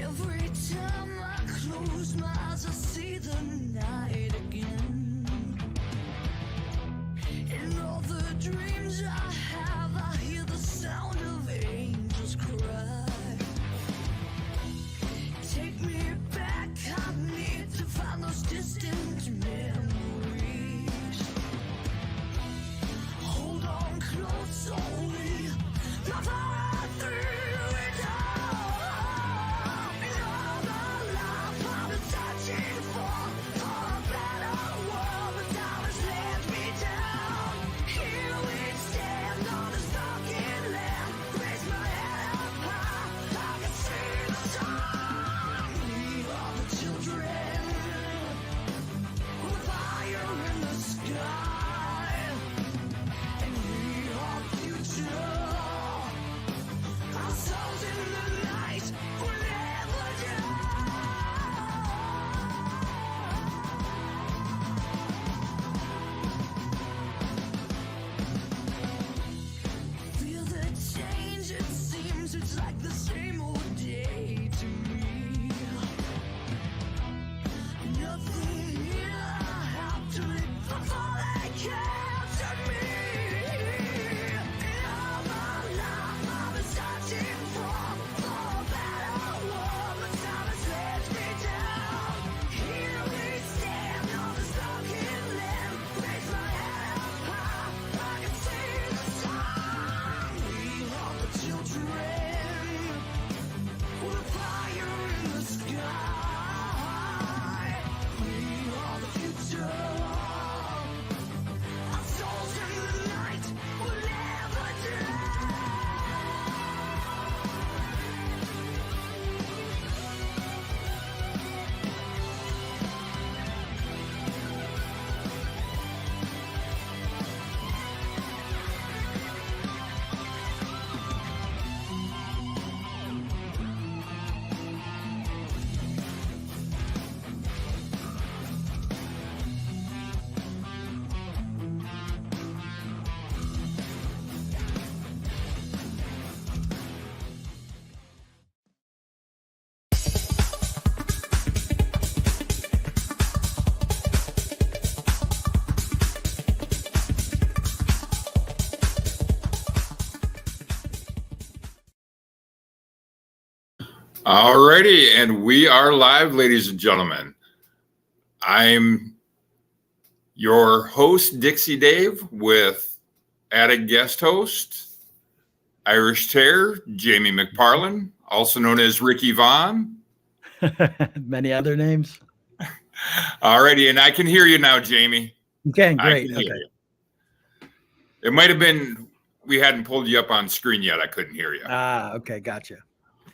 Every time I close my eyes, I see the night again. In all the dreams I have, I hear the sound of angels cry. Take me back, I need to find those distant memories. Hold on close, only not far through it all. It's like the same old day to me. Nothing here I have to live before they capture me. In all my life I've been searching for a better world, but time has let me down. Here we stand on this broken land. Raise my head up high, I can see the sun. We are the children. Alrighty, and we are live, ladies and gentlemen. I'm your host, Dixie Dave, with added guest host, Irish Terror, Jamie McParland, also known as Ricky Vaughn. Many other names. Alrighty, and I can hear you now, Jamie. Okay, great. Okay. It might have been we hadn't pulled you up on screen yet. I couldn't hear you. Okay, gotcha.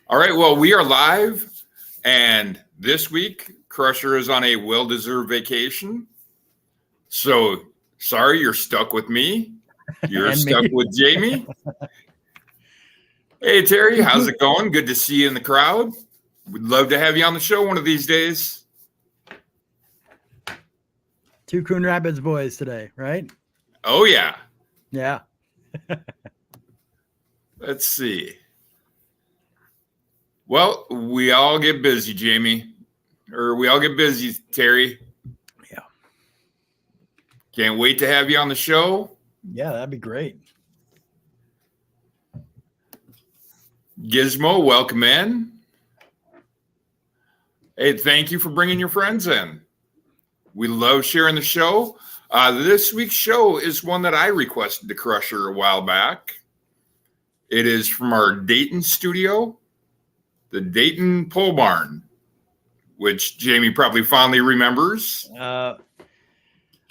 All right, well, we are live, and this week, Crusher is on a well-deserved vacation. So, sorry, you're stuck with me. You're stuck with Jamie. Hey, Terry, how's it going? Good to see you in the crowd. We'd love to have you on the show one of these days. Two Coon Rapids boys today, right? Oh, yeah. Yeah. Let's see. Well, we all get busy, Jamie. Or we all get busy, Terry. Yeah. Can't wait to have you on the show. Yeah, that'd be great. Gizmo, welcome in. Hey, thank you for bringing your friends in. We love sharing the show. This week's show is one that I requested to Crusher a while back. It is from our Dayton studio, the Dayton Pole Barn, which Jamie probably fondly remembers.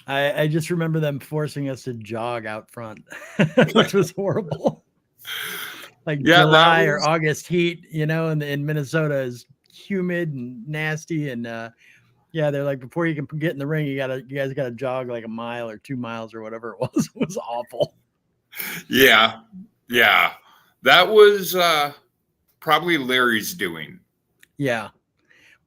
I just remember them forcing us to jog out front, which was horrible. Like Yeah, that July or was- August heat, in Minnesota is humid and nasty. And yeah, they're like, before you can get in the ring, you guys gotta jog like a mile or 2 miles or whatever it was. It was awful. Yeah. That was probably Larry's doing. Yeah.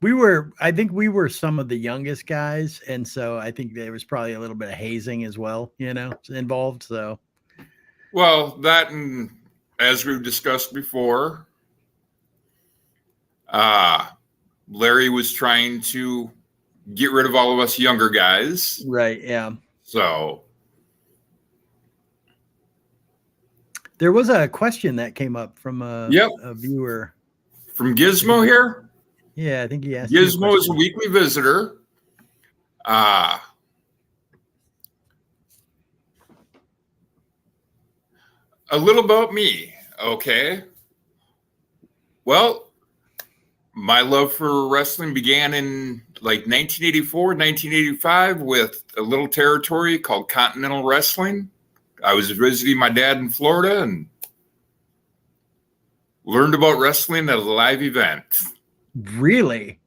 I think we were some of the youngest guys. And so I think there was probably a little bit of hazing as well, involved. So, Well, that, and as we've discussed before, Larry was trying to get rid of all of us younger guys. right. Yeah. So, There was a question that came up from a viewer. from Gizmo here, Yeah, I think he asked. you a Gizmo is a question. weekly visitor. A little about me, okay? Well, my love for wrestling began in like 1984, 1985 with a little territory called Continental Wrestling. I was visiting my dad in Florida and learned about wrestling at a live event. Really?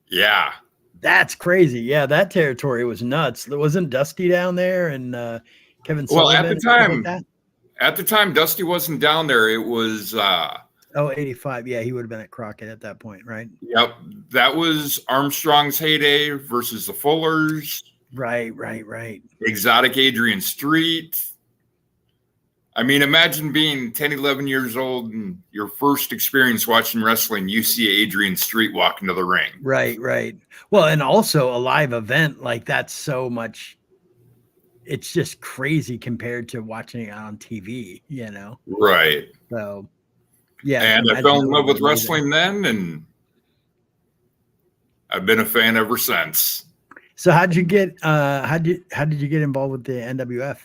Yeah. That's crazy. Yeah, that territory was nuts. There wasn't Dusty down there and Kevin Well, Sullivan. at the and stuff time, like that? At the time, Dusty wasn't down there. It was, 85. Yeah, he would have been at Crockett at that point, right? yep, that was Armstrong's heyday versus the Fullers, Right. Exotic Adrian Street. I mean, imagine being 10, 11 years old and your first experience watching wrestling, you see Adrian Street walk into the ring. Right. Well, and also a live event, like that's so much. It's just crazy compared to watching it on TV, Right. So, yeah. And I imagine fell that in love would with be amazing. wrestling then, and I've been a fan ever since. So, how did you get involved with the NWF?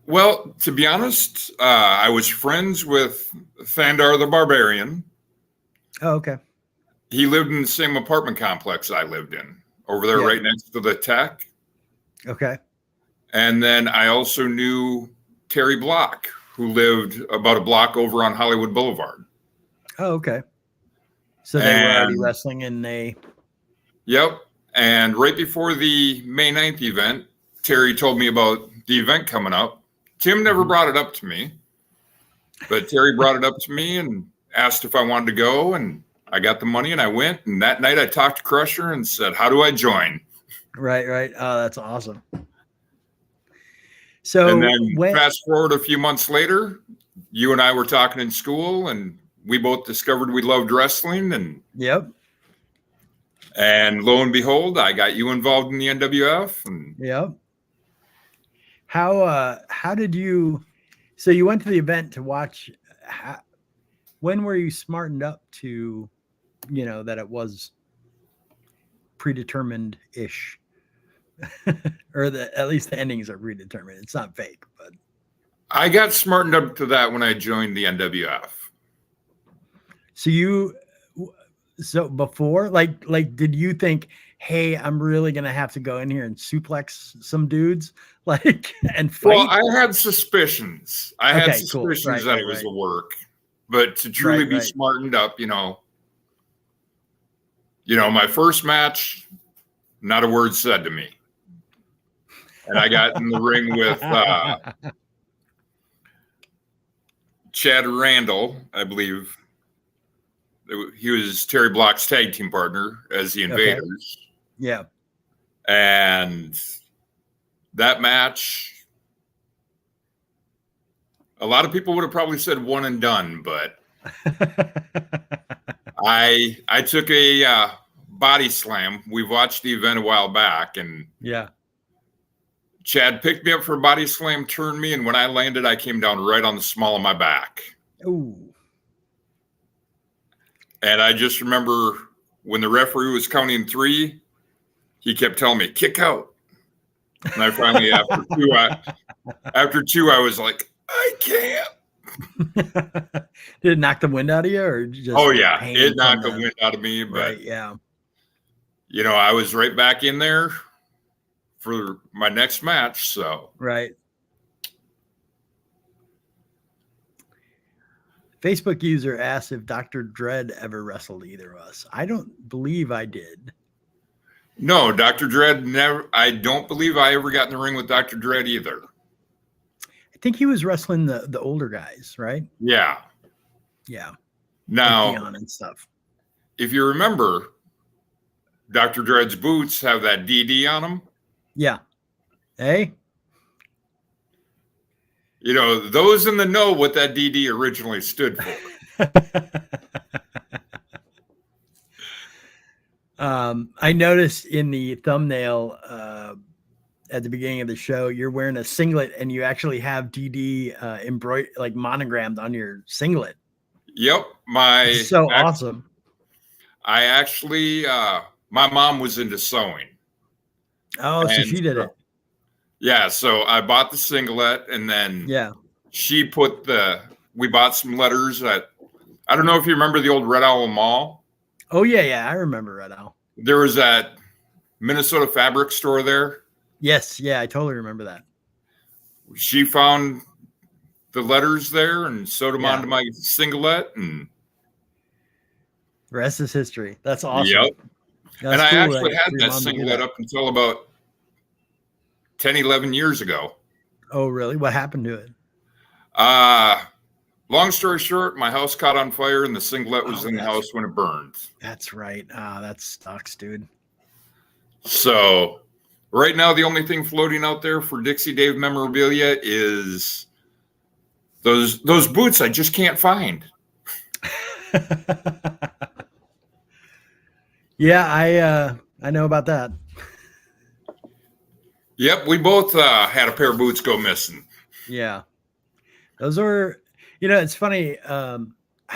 Well, to be honest, I was friends with Thandar the Barbarian. Oh, okay. He lived in the same apartment complex I lived in, over there, Yeah. right next to the Tech. Okay. And then I also knew Terry Block, who lived about a block over on Hollywood Boulevard. Oh, okay. So they were already And- wrestling and they. Yep. And right before the May 9th event, Terry told me about the event coming up. Tim never brought it up to me, but Terry brought it up to me and asked if I wanted to go, and I got the money and I went. And that night I talked to Crusher and said, "How do I join?" Right. Oh, that's awesome. So And then fast forward a few months later, you and I were talking in school, and we both discovered we loved wrestling. Yep. And lo and behold, I got you involved in the NWF. And Yep. How did you? So you went to the event to watch. When were you smartened up to, that it was predetermined-ish, or at least the endings are predetermined. It's not fake, but I got smartened up to that when I joined the NWF. so before, like, did you think, hey, I'm really gonna have to go in here and suplex some dudes, and fight? Well, I had suspicions. I had Okay, cool. suspicions Right, that it was right. a work, but to truly Right, be right. smartened up, my first match, not a word said to me. And I got in the ring with Chad Randall, I believe. He was Terry Block's tag team partner as the Invaders. Yeah. And that match, a lot of people would have probably said one and done, but I took a body slam. We watched the event a while back, and Yeah. Chad picked me up for a body slam, turned me, and when I landed, I came down right on the small of my back. Ooh. And I just remember when the referee was counting 3, he kept telling me, "Kick out." And I finally, after two, I was like, "I can't." Did it knock the wind out of you, or just? Oh yeah, pain it knocked from the wind out of me. But Right. Yeah. I was right back in there for my next match. So right. Facebook user asked if Dr. Dredd ever wrestled either of us. I don't believe I did. no, Dr. Dredd never. I don't believe I ever got in the ring with Dr. Dredd either. I think he was wrestling the older guys, right? Yeah. Yeah. Now, Like Dion and stuff. if you remember, Dr. Dredd's boots have that DD on them. Yeah. Hey. You know, those in the know what that DD originally stood for. I noticed in the thumbnail at the beginning of the show, you're wearing a singlet and you actually have DD embroidered, like monogrammed on your singlet. Yep. So awesome. I actually, my mom was into sewing. Oh, so she did it. Yeah. So I bought the singlet and then she put we bought some letters I don't know if you remember the old Red Owl Mall. Oh, yeah. I remember Red Owl. There was that Minnesota fabric store there. Yes. Yeah. I totally remember that. She found the letters there and sewed them onto my singlet, and the rest is history. That's awesome. Yep. That's and I cool actually had that singlet up until about 10, 11 years ago. Oh, really? What happened to it? Long story short, my house caught on fire and the singlet was in the house when it burned. That's right. That sucks, dude. So right now, the only thing floating out there for Dixie Dave memorabilia is those boots I just can't find. Yeah, I know about that. Yep, we both had a pair of boots go missing. Yeah. Those are, it's funny. I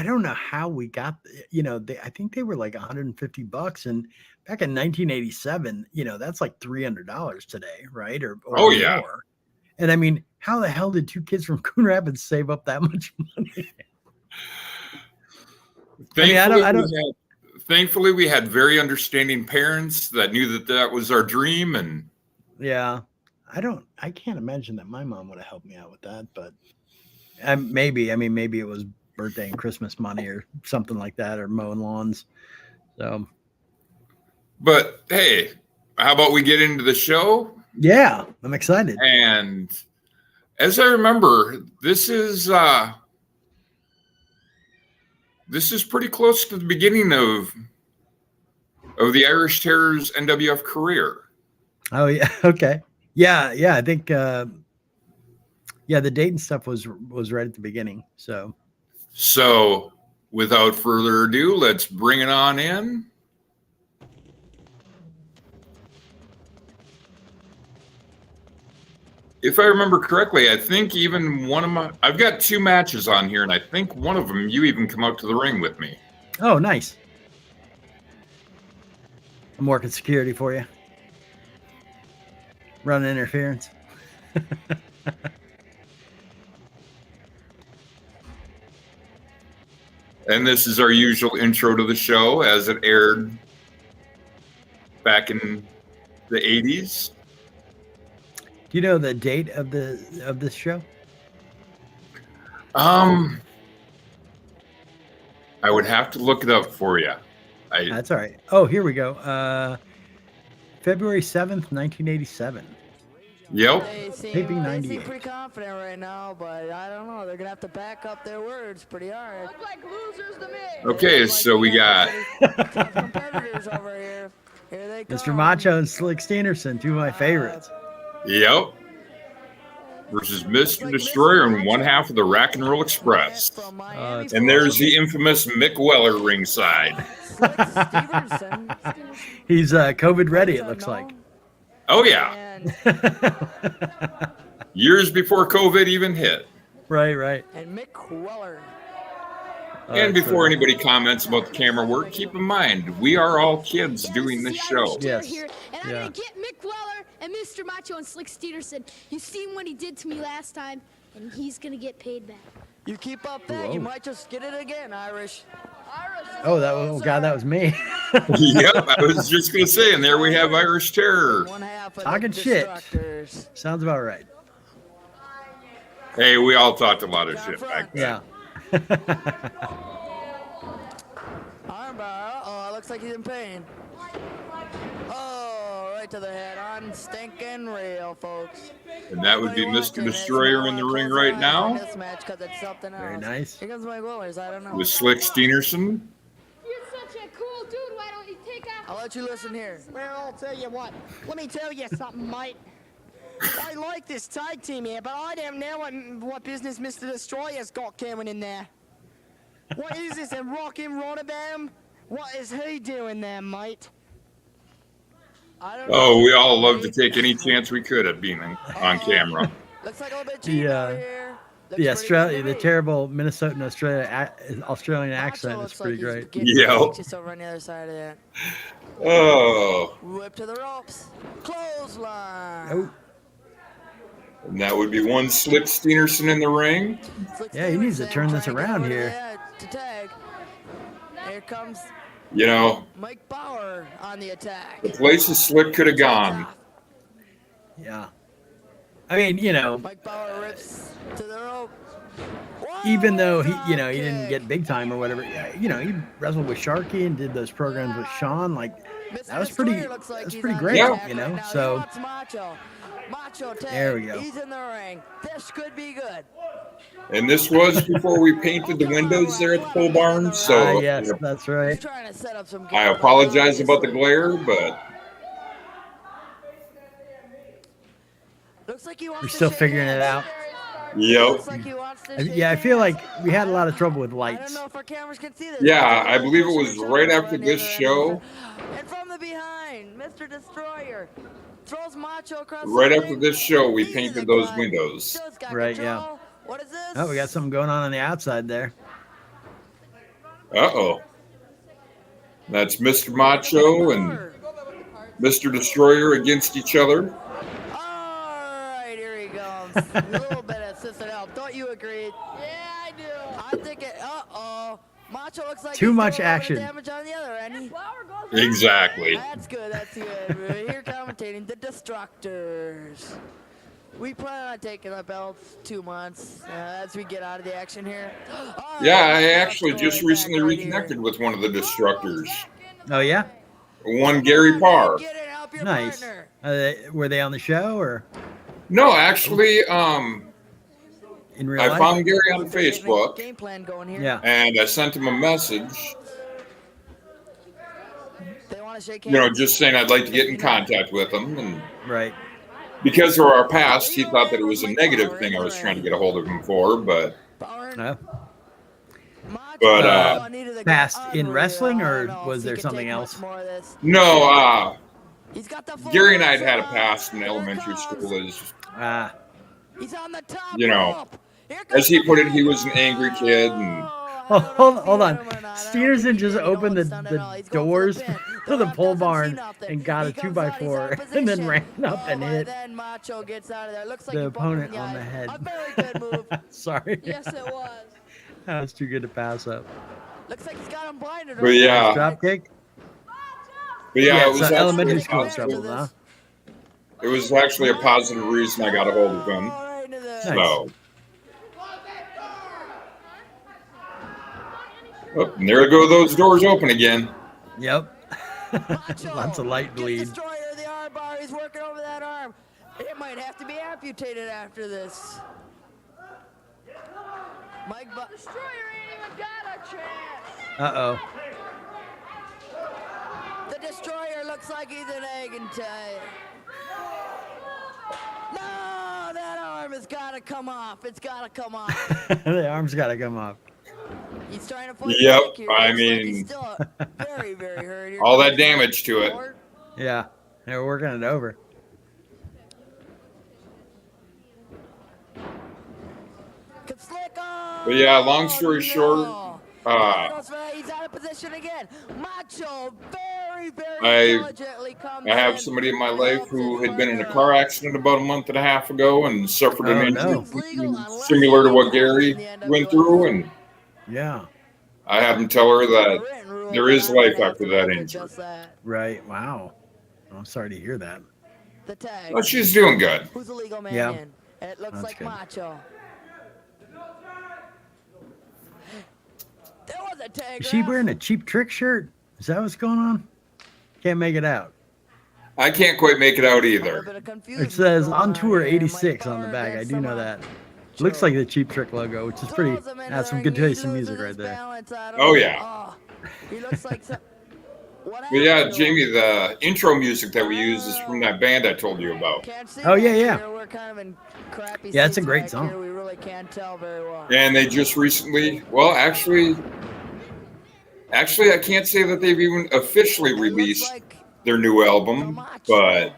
don't know how we got, I think they were like $150, and back in 1987, that's like $300 today, right? Or more. And I mean, how the hell did two kids from Coon Rapids save up that much money? Thankfully, we had very understanding parents that knew that was our dream. And yeah, I can't imagine that my mom would have helped me out with that, but maybe it was birthday and Christmas money or something like that, or mowing lawns. So, but hey, how about we get into the show? Yeah, I'm excited. And as I remember, this is pretty close to the beginning of the Irish Terror's NWF career. Oh yeah, okay, yeah. I think the Dayton stuff was right at the beginning. So without further ado, let's bring it on in. If I remember correctly, I think even I've got 2 matches on here, and I think one of them you even come out to the ring with me. Oh, nice. I'm working security for you. Running interference. And this is our usual intro to the show as it aired back in the 80s. Do you know the date of this show? I would have to look it up for you. That's all right. Oh, here we go. February 7th, 1987. Yep. Taping 98. They seem pretty confident right now, but I don't know. They're going to have to back up their words pretty hard. Look like losers to me. Okay, so we got tough competitors over here. Here they come. Mr. Macho and Slick Steenerson, 2 of my favorites. Yep. Versus Mr. Destroyer and one half of the Rock and Roll Express. And there's the infamous Mick Weller ringside. He's COVID ready, it looks like. Oh, yeah. Years before COVID even hit. Right. And Mick Weller. And before anybody comments about the camera work, keep in mind, we are all kids doing this show. Yes. Here, and I'm going to get Mick Weller and Mr. Macho and Slick Steenerson. You seen what he did to me last time, and he's going to get paid back. You keep up that, you might just get it again, Irish. Oh, oh God, that was me. Yep, I was just going to say, and there we have Irish Terror. One half of Talking the shit. Destructors. Sounds about right. Hey, we all talked a lot of shit back then. Yeah. Armbar. Oh, it looks like he's in pain. Oh, right to the head on stinking real, folks. And that would be Mr. Destroyer in the ring right now This match, 'cause it's something else. Very nice. Here comes Mike Willers. I don't know. with Slick Steenerson. You're such a cool dude. Why don't you take off? I'll let you listen here. Well, I'll tell you what. Let me tell you something, mate. I like this tag team here, but I don't know what business Mr. Destroyer's got coming in there. What is this, a rockin' Rotterdam? What is he doing there, mate? I don't know. Oh, we all love to take any chance we could at being on camera. Looks like a little bit cheating over here. Looks The pretty Australia, good the to me. terrible Minnesotan Australian accent Macho is looks pretty like he's great. getting Yep. just over on the other side of that. Oh, Whip to the ropes. Clothesline. Oh, and that would be one Slick Steenerson in the ring. Slick Yeah, he needs to Stevenson turn this trying to get around over here. To tag. Here comes You know, Mike Bauer on the attack. the places Slick could have gone. yeah. I mean, you know, Mike Bauer rips to the rope. even though he, Whoa, you know, he didn't kick. get big time or whatever, you know, he wrestled with Sharky and did those programs with Sean. Like, Mr. that was Destroyer pretty, looks like that was he's pretty on great, the Yeah. attack you know. right now. He So wants Macho. Macho tag. There we go. He's in the ring. This could be good. And this was before we painted the windows there at the pole barn. So yes, that's He's right. trying to set up some. I game, apologize but about the glare, but looks like he wants We're to still shake figuring it hands. out. yep. Looks like he wants to shake Yeah, I feel like hands. we had a lot of trouble with I don't lights. know if our cameras can see this. Yeah, I believe it was right after this show. And from the behind, Mr. Destroyer throws Macho across. Right the after ring. this show, we He's in painted the those cut. windows. Still's got Right, yeah. control. What is this? Oh, we got something going on the outside there. Uh-oh. That's Mr. Macho and Mr. Destroyer against each other. All right, here he goes. A little bit of assisted help. Don't you agree? Yeah, I do. I think it. Uh-oh. Macho looks like Too he's much doing a little bit of action. damage on the other end. Flower goes. Exactly. That's good. That's good. Here commentating the Destructors. We plan on taking the belts 2 months as we get out of the action here. All right, Yeah, I let's actually go just right recently back right reconnected here. with one of the Destructors. Oh yeah, One Gary Come on, man, Parr. get in, help your nice. partner. Were they on the show or No, actually, in real I life? found Gary on Getting a Facebook Game plan going here. Yeah. and I sent him a message, They want to shake you know, hands. just saying I'd like to get in contact with him. And Right. because of our past, he thought that it was a negative thing I was trying to get a hold of him for, but Power. No. Macho. But, Oh, needed to go past in unreal. wrestling, I or don't know was if he there can something take else? much more of this. no, He's got the full Gary and I had had a wrestle. past in Here it elementary comes. school as, He's on the top you know, rope. Here as comes he the put it, guy. he was an angry kid, and Oh, I don't know if hold he on. hit him or not. I don't Stevenson think he just did. No opened one's done it all. the He's going for doors pin. to the ref pole doesn't see barn nothing. and got He a comes out, he's 2x4 out of and then position. ran up and but hit then Macho gets out of there. Looks like the he bumped him in opponent on the eye. head. A very good move. Sorry. Yes, it was. That was too good to pass up. Looks like he's got him blinded. But right yeah. now. Drop kick? but yeah, it was so actually elementary a school positive- trouble, huh? It was actually a positive reason I got a hold of him. Right into the- Nice. So, oh, and there go those doors open again. Yep. Macho Lots of light gets bleed. Destroyer the arm bar. He's working over that arm. It might have to be amputated after this. Mike Destroyer ain't even got a chance. Uh-oh. The Destroyer looks like he's an egg and tie. No, that arm has got to come off. It's got to come off. The arm's got to come off. He's trying to fight Yep, back here. I Looks like he's mean, still very, very hurt here. all that damage to it. Yeah. They're working it over. But yeah, long story short, he's out of position again. Macho, very, very I diligently comes I have in, somebody in my life helps who his had been in a partner car out. accident about a month and a half ago and suffered an Oh, injury no. similar to what Gary went through, and Yeah. I had them tell her that Written rule, there but is I'm gonna life have after to that look at injury. just that. Right. Wow. I'm sorry to hear that. The tag. But she's doing good. Who's the legal man Yeah. in? It looks That's like good. Macho. There was a tag. Is she ref. wearing a Cheap Trick shirt? Is that what's going on? Can't make it out. I can't quite make it out A little either. bit of confusion It says going on tour here. Mike 86 on the Bauer back. I against do know someone. that. Looks like the Cheap Trick logo, which is pretty. Throws him into That's the some ring. good He taste in loses music right his there. balance. I don't Oh, know. yeah. Oh, he looks like some... What But yeah, happened to him? Jamie, the intro music that we use is from that band I told you about. Can't see Oh, yeah, back yeah. here. We're kind of in crappy Yeah, it's a seats great back song. here. We really can't tell very well. And they just recently, well, actually, I can't say that they've even officially It looks released like their new the album, Macho. but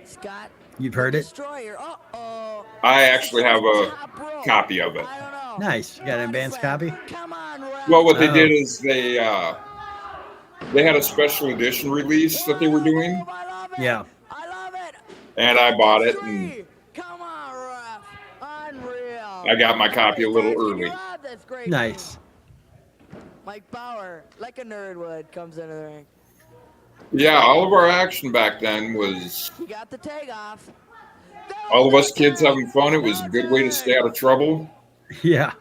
Scott You've the heard it? Destroyer. Uh-oh. I actually have a Top rope. copy of it. I don't know. Nice. You got an advanced copy? Come on, ref. Well, what they Oh. did is they had a special edition release that they were doing, I love it. Yeah. I love it. and I bought it, and Three. Come on, ref. Unreal. I got my copy a little Can you early. have this great Nice. game? Mike Bauer, like a nerd would, comes into the ring. Yeah, all of our action back then was He got the tag off. all of us kids having fun. It was a good way to stay out of trouble. Yeah.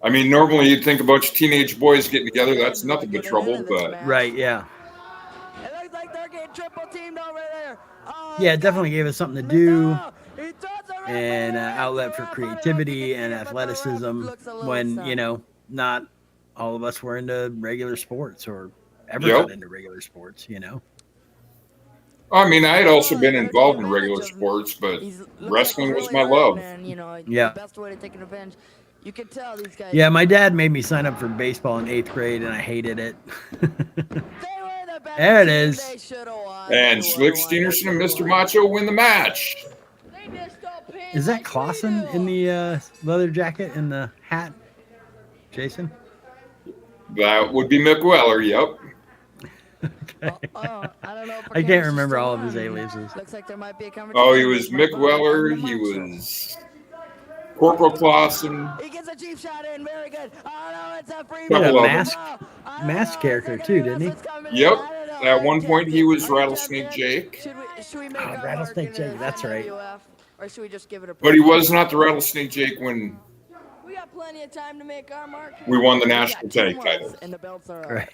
I mean, normally you'd think a bunch of teenage boys getting together, that's nothing but trouble, but Right. Yeah. It looks like they're getting triple teamed over there. Oh, Yeah. It definitely gave us something to do. no. He does it right And there. outlet for creativity and athleticism when, you know, not all of us were into regular sports or ever Yep. got into regular sports, you know? I mean, I had also been involved in regular sports, but wrestling was my love. And, you know, Yeah. the best way to take an advantage. You can tell these guys. Yeah, my dad made me sign up for baseball in 8th grade, and I hated it. They were the best There it team. is. They should have won. And They Slick would've won. Steenerson and Mr. Macho win the match. They just don't pay Is that like we Clausen do. in the leather jacket and the hat? Jason? That would be Mick Weller, yep. Okay. I don't know if our I can't cameras are remember still all of his on. aliases. Looks like there might be a conversation. Oh, he was Mick Weller, he was Corporal Clausen. He gets a cheap shot in. Very good. Oh, no, it's a free He had a Couple of masked character too, didn't he? Yep. At one point, he was Rattlesnake Jake. Should we make Oh, our Rattlesnake mark in Jake, that's right. NWF, or should we just give it a But he was not the Rattlesnake Jake when We got plenty of time to make our mark. we won the We got national 2 tag months, title. and the belts are Right.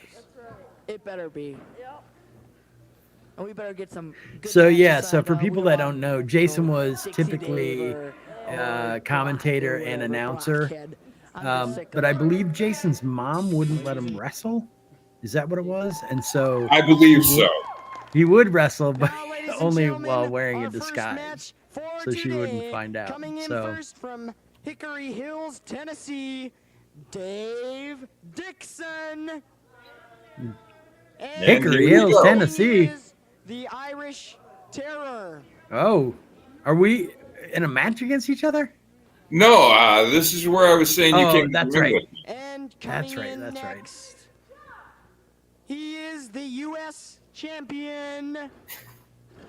It better be. Yep. And we better get some good So, matches yeah, so signed for up. people We that want don't know, Jason was Dixie typically Dave or commentator Brock or and whatever, announcer. Brockhead. I'm just sick But of I it. believe Jason's mom wouldn't let him wrestle. Is that what it was? And so I believe so. he would wrestle, but Now, ladies and only gentlemen, while wearing a our first disguise. match for so she wouldn't today, find out. Coming in So- first from Hickory Hills, Tennessee, Dave Dixon. And Hickory here we Hills, go. Tennessee. is the Irish Terror. Oh, are we in a match against each other? No, this is where I was saying you Oh, can't that's remember right. it. And coming That's right, in that's right. next, he is the U.S. champion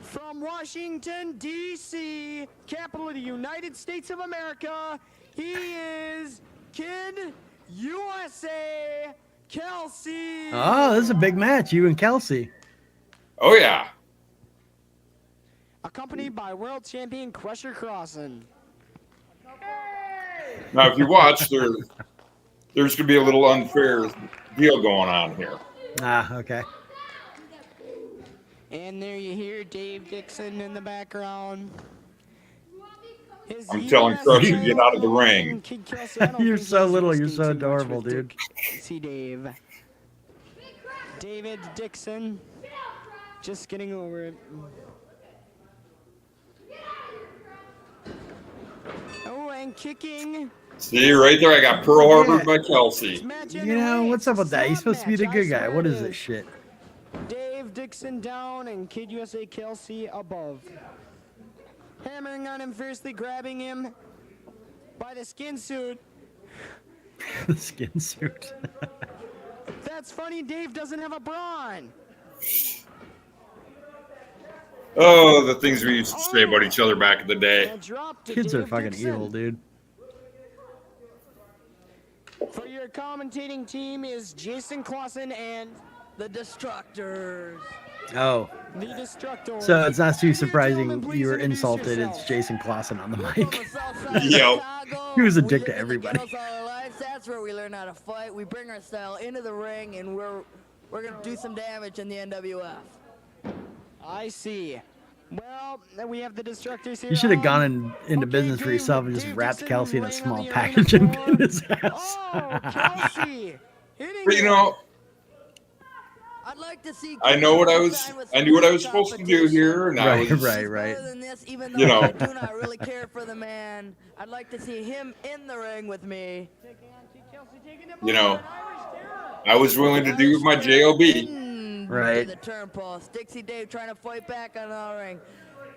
from Washington, D.C., capital of the United States of America. He is Kid USA Kelsey. Oh, this is a big match. You and Kelsey. Oh, yeah. Accompanied by world champion Crusher Crossan. Now, if you watch, there's going to be a little unfair deal going on here. Ah, okay. And there you hear Dave Dixon in the background. His I'm telling US Crusher, get out of the ring. and Kid Kelsey, I don't You're think so he's little, you're risking so too much adorable, with dude. Dixie Dave. David Dixon. Just getting over it. Oh, and kicking. See, right there, I got Pearl Harbored by Kelsey. Match You know, what's up with that? He's supposed to be the good guy. What is this shit? Dave Dixon down and Kid USA Kelsey above. Hammering on him fiercely, grabbing him by the skin suit. The skin suit. That's funny, Dave doesn't have a bra on. Oh, the things we used to say about each other back in the day. And drop to Kids are Dave fucking Dixon. evil, dude. For your commentating team is Jason Clausen and The Destructors. Oh, the Destructors. so it's not too Ladies and surprising gentlemen, please you were introduce insulted. It's yourselves. Jason Clausen on the From mic. the south side of Yep. Chicago. He was a We dick to live in the everybody. ghettos all our lives. That's where we learn how to fight. We bring our style into the ring, and we're gonna do some damage in the NWF. I see. Well, then we have the Destructors here. You should have on. gone into Okay, business for Dave- yourself and just Dave wrapped Dixon Kelsey in a laying on small the package arena and floor. put in his house. Oh, Kelsey! Hitting But you it. know, I'd like to see. I know what I was. sign with I some knew what I real was supposed to do competition. here, and I Right, was. right. He's better than this, even though You know. I do not really care for the man. I'd like to see him in the ring with me. You know, I was willing to do my JLB. Right. To the turnpost. Dixie Dave trying to fight back on the ring.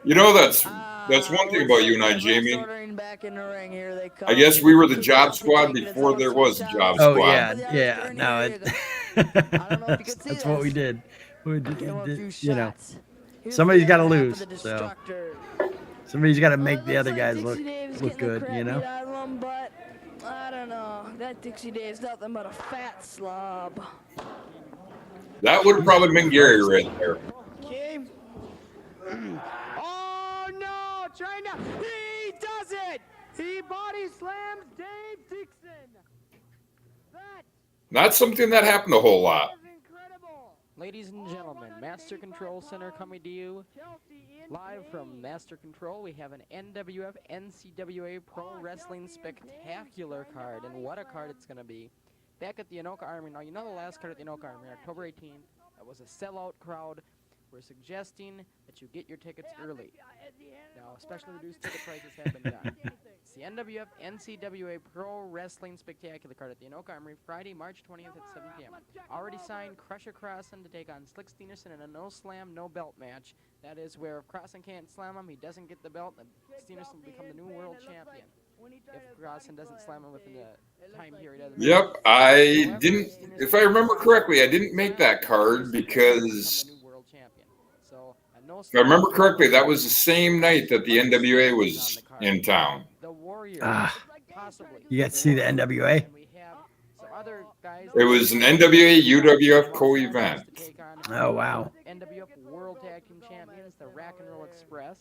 You know, that's one thing about you and I, Jamie. Back in the ring. Here they come. I guess we were the job squad before there was a job Oh squad. yeah. No, it. That's what we did. We did, you know, somebody's got to lose. So somebody's got to make the other guys look good. You know. But I don't know. That Dixie Dave's nothing but a fat slob. That would have probably been Gary right there. Okay. Oh no! Trying to. He does it! He body slams Dave Dixon. That Not something that happened a whole lot. is incredible. Ladies and gentlemen, Master Control Center coming to you live from Master Control. We have an NWF NCWA Pro Wrestling Spectacular card, and what a card it's going to be. Back at the Anoka Armory. Now, you know the last card at the Anoka Armory, October 18th, that was a sellout crowd. We're suggesting that you get your tickets early. Now, specially reduced ticket prices have been done. It's the NWF NCWA Pro Wrestling Spectacular card at the Anoka Armory, Friday, March 20th at 7 p.m. Already signed Crusher Crossan to take on Slick Steenerson in a no slam, no belt match. That is where if Crossan can't slam him, he doesn't get the belt, and Steenerson will become the new world champion. If Crossan doesn't slam him within the time period of the match. Yep, I didn't. If I remember correctly, I didn't make that card because, if I remember correctly, that was the same night that the NWA was in town. You got to see the NWA. It was an NWA UWF co-event. Oh wow. NWF World Tag Team Champions, the Rack and Roll Express.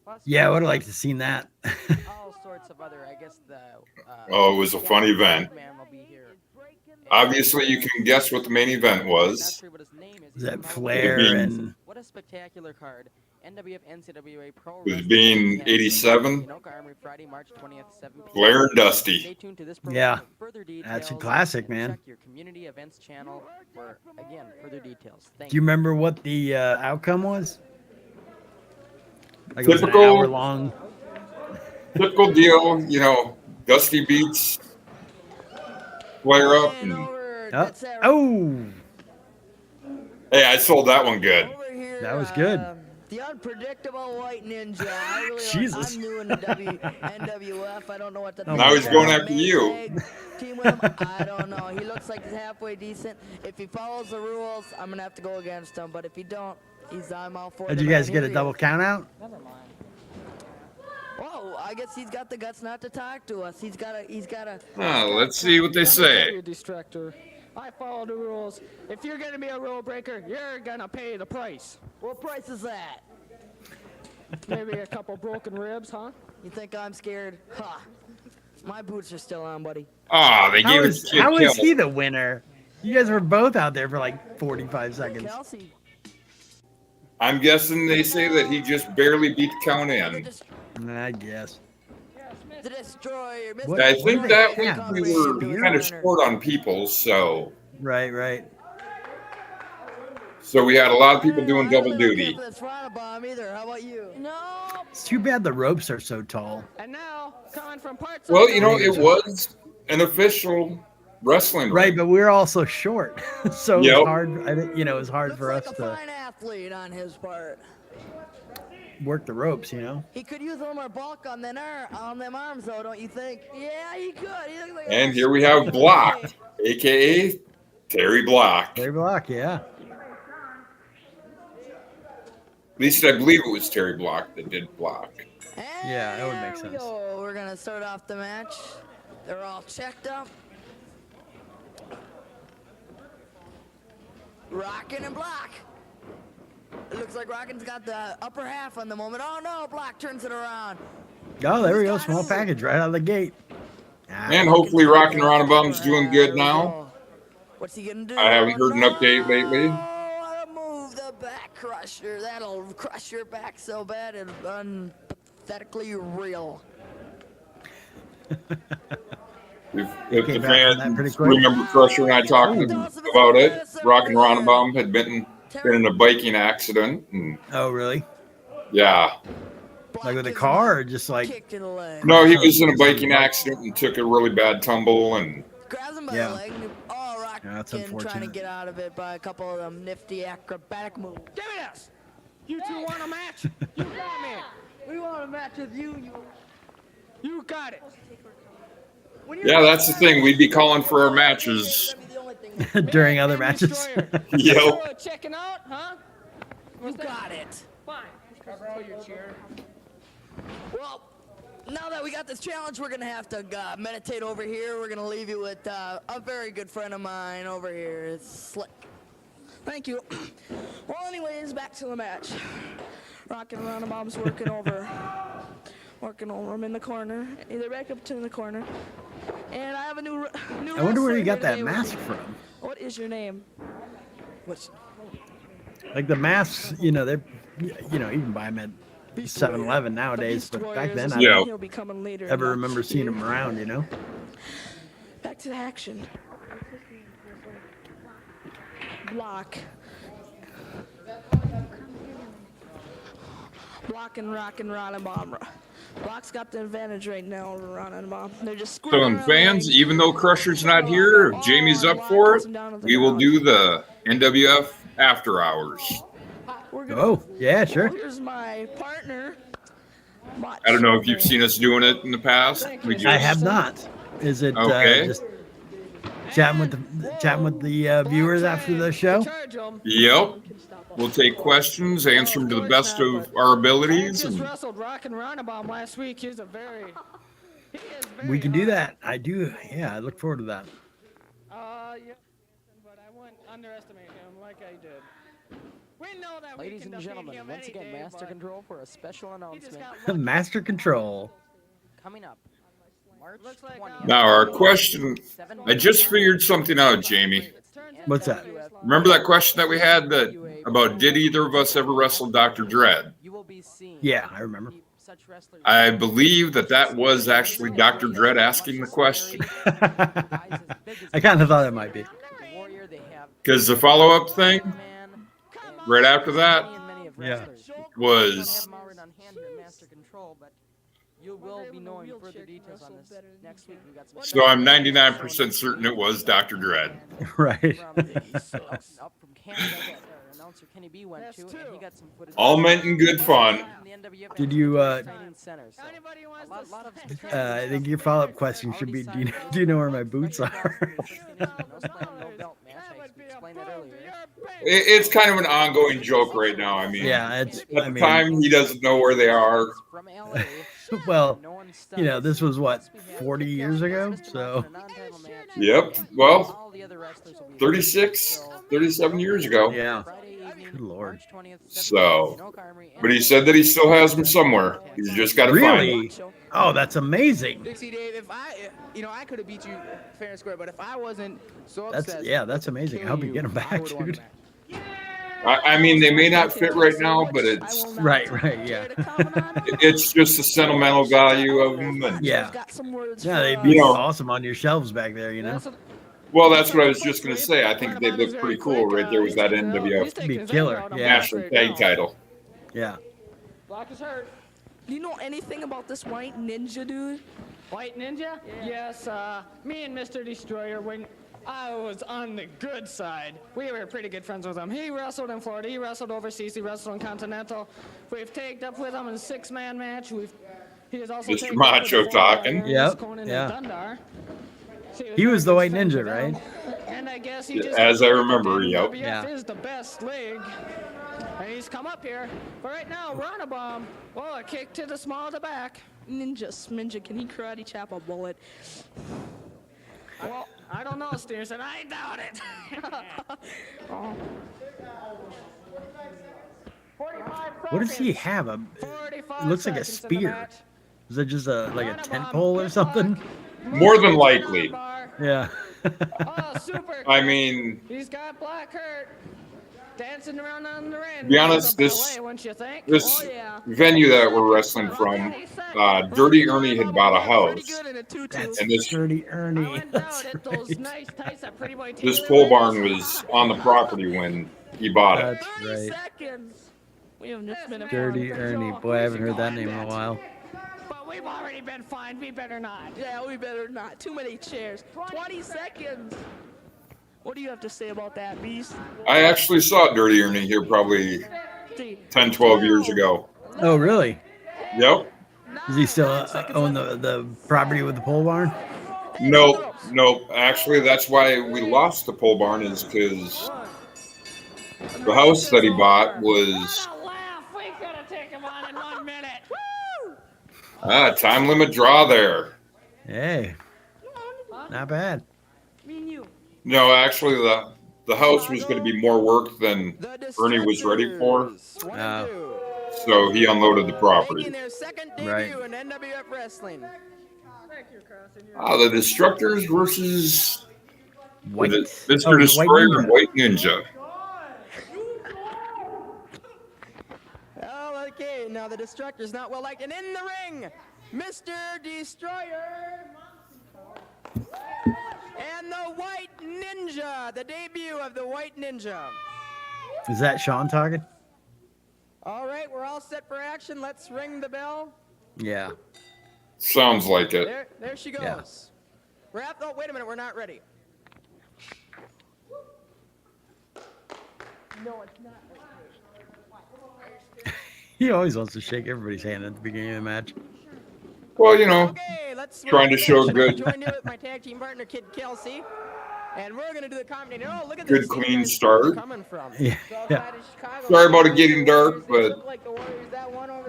Plus, Yeah, I would have liked to seen that. all sorts of other, I guess the. Oh, it was a fun event. Man will be here. Obviously, you can guess what the main event Not was. sure what his name is. Is that He's Flair Being- and What a spectacular card. NWF NCWA Pro It was Wrestling being Spectacular. 87. Anoka Armory, Friday, March 20th, 7 p.m. Flair and Dusty. Stay tuned to this program Yeah. for further details. That's a classic, and man. Check your community events channel for, again, further details. Thank Do you remember what the outcome was? Like it was an Typical- hour long. Typical deal, you know, Dusty beats Flair up. And And, over, Oh, that's it. oh, hey, I sold that one good. Over here, That was good. The unpredictable white ninja. I really Jesus. I'm new in the NWF. I don't know what to Now think he's about going him. after Main you. tag Team with him, I don't know. He looks like he's halfway decent. If he follows the rules, I'm gonna have to go against him. But if he don't, I'm all for it. did you guys get a double count out? Whoa! I guess he's got the guts not to talk to us. He's got a. Let's see what they say. You Destructor. I follow the rules. If you're gonna be a rule breaker, you're gonna pay the price. What price is that? Maybe a couple broken ribs, huh? You think I'm scared? Ha! My boots are still on, buddy. They How gave it is, to Kid how is Kelly. he the winner? You guys were both out there for like 45 seconds. Kelsey. I'm guessing they say that he just barely beat the count The, in. dis- I guess. the destroyer. Mr. What- I what think do that they we have? were kind of short on people, so Right. we had a lot of people doing double duty. That's right about either. How about you? No. It's too bad the ropes are so tall. And now, coming from parts Well, of you know, it was an official wrestling Right, ring. but we're all so short, so it Yep. was hard. It was hard Looks for like us a to fine athlete on his part. work the ropes. He could use a little more bulk on them arms, though, don't you think? Yeah, he could. He looks like a And here we have Block, aka Terry Block. Terry Block, yeah. At least I believe it was Terry Block that did Block. Yeah, that would make There we sense. go. We're gonna start off the match. They're all checked up. Rockin' and Block. It looks like Rockin's got the upper half on the moment. Oh no, Block turns it around. Oh, there we go. Small package right out of the gate. And hopefully Rockin' Around a Bum's doing good now. What's he gonna do? I haven't heard an update lately. What a move, the back crusher. That'll crush your back so bad it's unpathetically real. If the fans remember Crusher and I talking about it, Rockin' Around a Bum had been in a biking accident. And, Oh, really? yeah. Like with a car or just like... Kicked in the leg. No, he was in a biking accident and took a really bad tumble. And Grabs him by Yeah. the leg. Oh, Rockin' Yeah, that's trying to unfortunate. get out of it by a couple of them nifty acrobatic moves. Give me this. You two want a match? You got me. We want a match with you. You got it. yeah, that's the thing. We'd be calling for our matches. during other matches. Yep. Checking out, huh? You got it. Fine. Cover all your cheer. Well, now that we got this challenge, we're going to have to meditate over here. We're going to leave you with a very good friend of mine over here. It's Slick. Thank you. Well, anyways, back to the match. Rockin' Around a Bum's working over him in the corner. Either back up to the corner. And I have a new I wonder where wrestler you got here that today with mask me. from. What is your name? What's Like the masks, they're, you can buy them at 7-Eleven nowadays, but back then I Yeah. don't He'll be coming later. ever Not remember seeing here. them around. Back to the action. Block. Block and Rock and Ron and Bomb. Block's got the advantage right now over Ron and Bomb. They're just So, squirting in fans, around. even though Crusher's not here, if Jamie's up for it, we will do the NWF After Hours. We're gonna- Oh, yeah, sure. Here's my partner. I don't know if you've seen us doing it in the past. We I just- have not. Is it Okay. just chatting with the viewers after the show? Charge 'em. Yep. We'll take questions, answer them to the best of our abilities. I just And wrestled Rockin' Roundabout last week. He is very We can do hot. that. I do. Yeah, I look forward to that. Yeah, but I wouldn't underestimate him like I did. We know that Ladies we can and defeat gentlemen, him once any again, day, Master but Control for a special he just announcement got lucky. Master Control. coming up. March Looks like, 20th. now, our question, I just figured something out, Jamie. What's that? Remember that question that we had about did either of us ever wrestle Dr. Dread? You will be seeing Yeah, I remember. such wrestlers. I believe that was actually Dr. Dread asking the question. I kind of thought it might be. Warrior, they have Because the follow-up thing, man, right after that, Yeah. was Master Control, but you will be knowing further details on this next week. We got some so I'm 99% certain it was Dr. Dread. Right. up from Canada that our announcer Kenny B went to, and he got some footage. All meant in good fun. from the NWF Did you, training center, so Anybody wants a lot, to lot of I think your follow-up question should be, do you know where my boots are? no slam, no belt match. I explained that earlier. It's kind of an ongoing joke right now. I mean, Yeah, it's, at the time, he doesn't know where they are. From LA, well, no one this was what, 40 years ago? So, Yep. Well, all the other wrestlers will be 36, 37 years ago. yeah. Friday evening, Good Lord. March 20th, So, in Oak Armory, but he said that he still has them somewhere. He's just got to find them. Really? Oh, that's amazing. Dixie Dave, if I could have beat you fair and square, but if I wasn't so That's, obsessed, yeah, that's amazing. I hope you get them I back, would've won the dude. match. I mean, they may not fit right now, but it's Right, yeah. it's just the sentimental value of them. And, Yeah. Got some words Yeah, for they'd us. be You know- awesome on your shelves back there, well, that's what I was just going to say. I think they look pretty cool right there with that NWF Be killer, yeah. National Tag Title. Yeah. Block is hurt. Do you know anything about this white ninja dude? White Ninja? Yes, me and Mr. Destroyer, when I was on the good side, we were pretty good friends with him. He wrestled in Florida, he wrestled overseas, he wrestled in Continental. We've tagged up with him in a 6-man match. He is also Mr. tagged up Macho with the former talking. Ernest Yep, Conan yeah. and Dundar. So He was the white friends ninja, with them. right? And I guess he just As I remember, yep. NWF Yeah. is the best league. And he's come up here. But right now, Ronabomb. Oh, a kick to the small of the back. Ninja, can he karate chop a bullet? Well, I don't know, Stevenson. I doubt it. Oh. 45 What does he seconds. have? It 45 looks like a seconds in the spear. match. Is that just a like a Round tent of pole or good something? luck. More than Moving likely. on bar. Yeah. Oh, super. I mean, He's got Black Hurt dancing around on the ring. to be honest, That's a this ballet, wouldn't you think? this Oh, yeah. venue that we're wrestling from, Dirty Ernie had bought a Pretty house, good in a tutu. and this Dirty I Ernie. went That's out at those right. nice tights that Pretty Boy this Taylor pole wears. barn was on the property when he bought it. That's 30 right. seconds. We have just been Dirty Ernie. Boy, I haven't heard that name in a while. But we've already been fined. We better not. Yeah, we better not. Too many chairs. 20 seconds. What do you have to say about that, Beast? I actually saw Dirty Ernie here probably 10, 12 years ago. Oh, really? Yep. Does he still own the property with the pole barn? Nope. Actually, that's why we lost the pole barn, is because the house that he bought was We could have taken him on in 1 minute. time limit draw there. Hey, not bad. No, actually, the house was going to be more work than Ernie was ready for, so he unloaded the property. Making their second debut Right. in NWF Wrestling. The Destructors versus White. Mr. Oh, the White Destroyer Ninja. and White Ninja. Oh, okay. Now the Destructor's not well liked, and in the ring, Mr. Destroyer and the White Ninja. The debut of the White Ninja. Is that Sean talking? All right, we're all set for action. Let's ring the bell. Yeah. Sounds like it. There she goes. Yeah. We're at, oh, wait a minute, we're not ready. No, it's not. He always wants to shake everybody's hand at the beginning of the match. Well, you know, Okay, let's trying to show I'm good- joined here with my tag team partner, Kid Kelsey. And we're going to do the commentating. Oh, look at Good, this. clean Guys, start. coming from. Yeah. Yeah. Sorry about it getting dark, but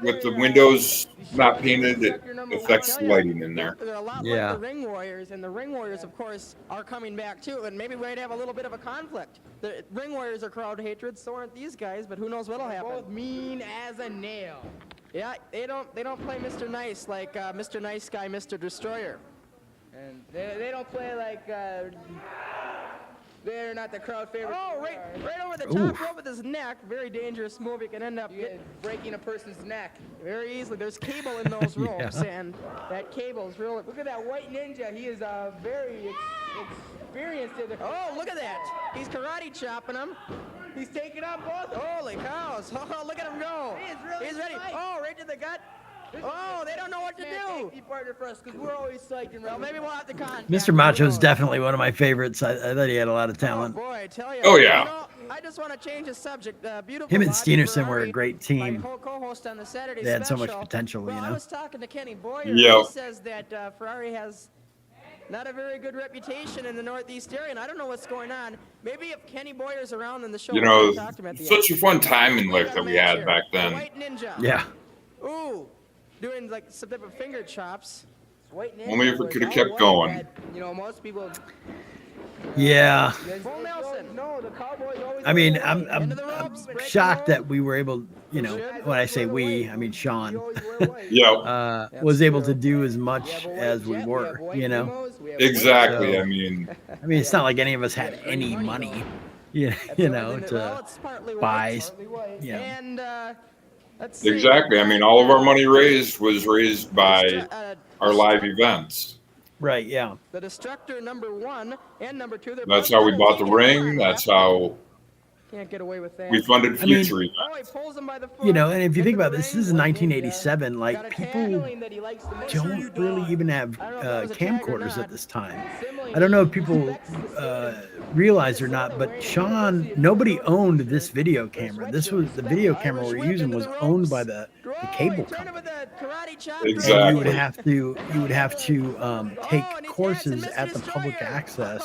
with the windows not painted, it affects the lighting in there. They're a lot Yeah. like the Ring Warriors, and the Ring Warriors, of course, are coming back too. And maybe we'd have a little bit of a conflict. The Ring Warriors are crowd hatred, so aren't these guys. But who knows what'll happen? Both mean as a nail. Yeah, they don't play Mr. Nice like Mr. Nice Guy, Mr. Destroyer. And they don't play like they're not the crowd favorite. Oh, right over the Oof. top rope with his neck. Very dangerous move. You can end up breaking a person's neck. very easily. There's cable in those ropes, Yeah. and that cable's real. Look at that White Ninja. He is very experienced in the. Oh, look at that. He's karate chopping him. He's taking on both. Holy cows. Oh, look at him go. He is really He's ready. psyched. Oh, right to the gut. Oh, they don't know what to do. Tag team partner for us because we're always psyched and Well, ready. maybe we'll have to contact. Mr. Macho's definitely one of my favorites. I thought he had a lot of Oh, talent. boy, I tell you. Oh, yeah. You know, I just want to change the subject. Beautiful. Him and Bobby Steenerson were a Ferrari, great team. My co-host on the Saturday They had so much special. potential, Well, you I know? was talking to Kenny Boyer. Yep. He says that Ferrari has not a very good reputation in the Northeast area, and I don't know what's going on. Maybe if Kenny Boyer's around in the show, You we know, can talk to him at the such end. a fun time in life got that a we match had here. back The then. White Ninja. Yeah. Ooh, doing like some type of finger chops. White Ninja Only if it was could have out kept wide going. that, you know, most people. Yeah. Full Nelson. No, the Cowboys always. I mean, go I'm, wide. I'm, Into the I'm ropes, breaking shocked the that we were able, you know, when I say we, I mean We Sean, always wear white. Yeah, was able to do as We much have a white as we jet, were, have white you know? limos, we have exactly. So- I mean, I mean, it's not like any of us had any money, you know, Well, to it's partly buy, white. you know. And let's see. exactly. I mean, all of our money raised was raised by our live events. Right, yeah. The Destructor #1 and #2. They're That's both how we gonna bought the take it ring. on. That's how Can't get away with that. we funded I mean- future events. Oh, he pulls him by the foot. You know, and if you think into about the this, ring. this is 1987. Got a Like, people tackling that he likes to make sure you don't really dodge. even have I don't know if that was a tag or camcorders not. at this time. Similarly, I don't know if he people expects the realize or not, but Sean, nobody owned this video camera. This was the video camera we're using was owned by the cable company. Exactly. And you would have to take courses at the public access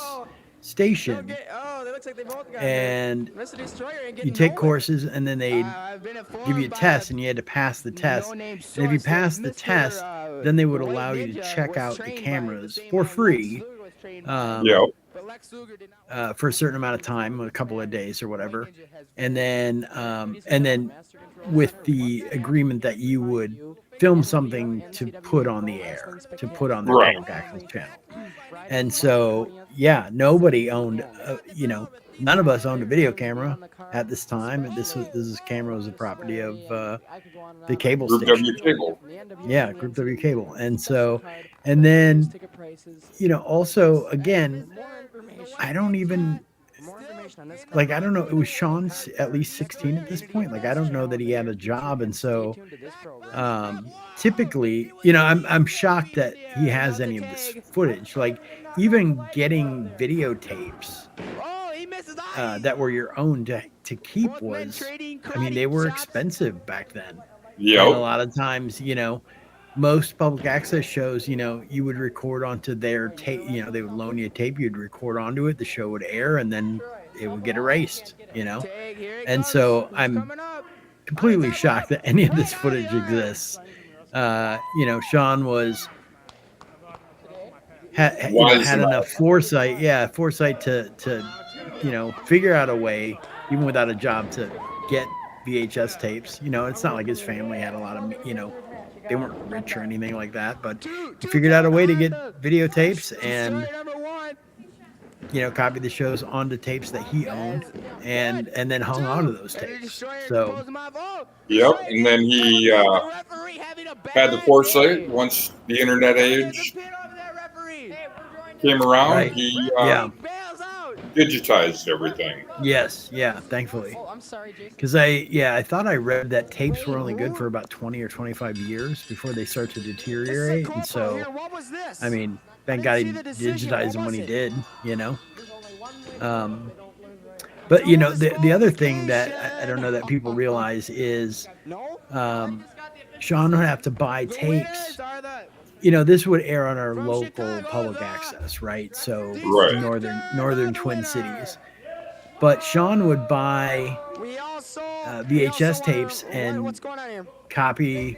station, Oh, that looks like they both got and Mr. Destroyer ain't you getting take nowhere. courses, and then they'd I've been informed give you a by test, and you had to pass the test. no-name And if you source that passed the Mr., test, then they would White allow you to Ninja check was out the trained by cameras the same for Lex free, Luger was Yep. But Lex Luger did not. for a certain amount of time, a couple of days or whatever, and then with the agreement that you would film something to put on the air, to put on the Right. public access channel. And so, yeah, nobody owned, none of us owned a video camera at this time. This camera was the property of the cable Group station. W Cable. Yeah, Group W Cable. And so, and then, also, again, I don't even, like, I don't know, it was Sean's at least 16 at this point. Like, I don't know that he had a job. And so, typically, I'm shocked that he has any of this footage. Like, even getting videotapes that were your own to keep was, I mean, they were expensive back then. Yep. And a lot of times, most public access shows, you would record onto their tape, they would loan you a tape, you'd record onto it, the show would air, and then it would get erased, And so I'm completely shocked that any of this footage exists. Sean had enough foresight to figure out a way, even without a job, to get VHS tapes. It's not like his family had a lot of, they weren't rich or anything like that, but he figured out a way to get videotapes and, copy the shows onto tapes that he owned and then hung on to those tapes. So, yep. And then he had the foresight once the internet age came around. Right. He digitized everything. Yes, yeah, thankfully. Oh, I'm sorry, Jason. Because I thought I read that tapes were only good for about 20 or 25 years before they start to deteriorate. And so, I mean, thank God he digitized them when he did, But, the other thing that I don't know that people realize is Sean would have to buy tapes. This would air on our local public access, right? So Right. northern Twin Cities. But Sean would buy VHS tapes and copy,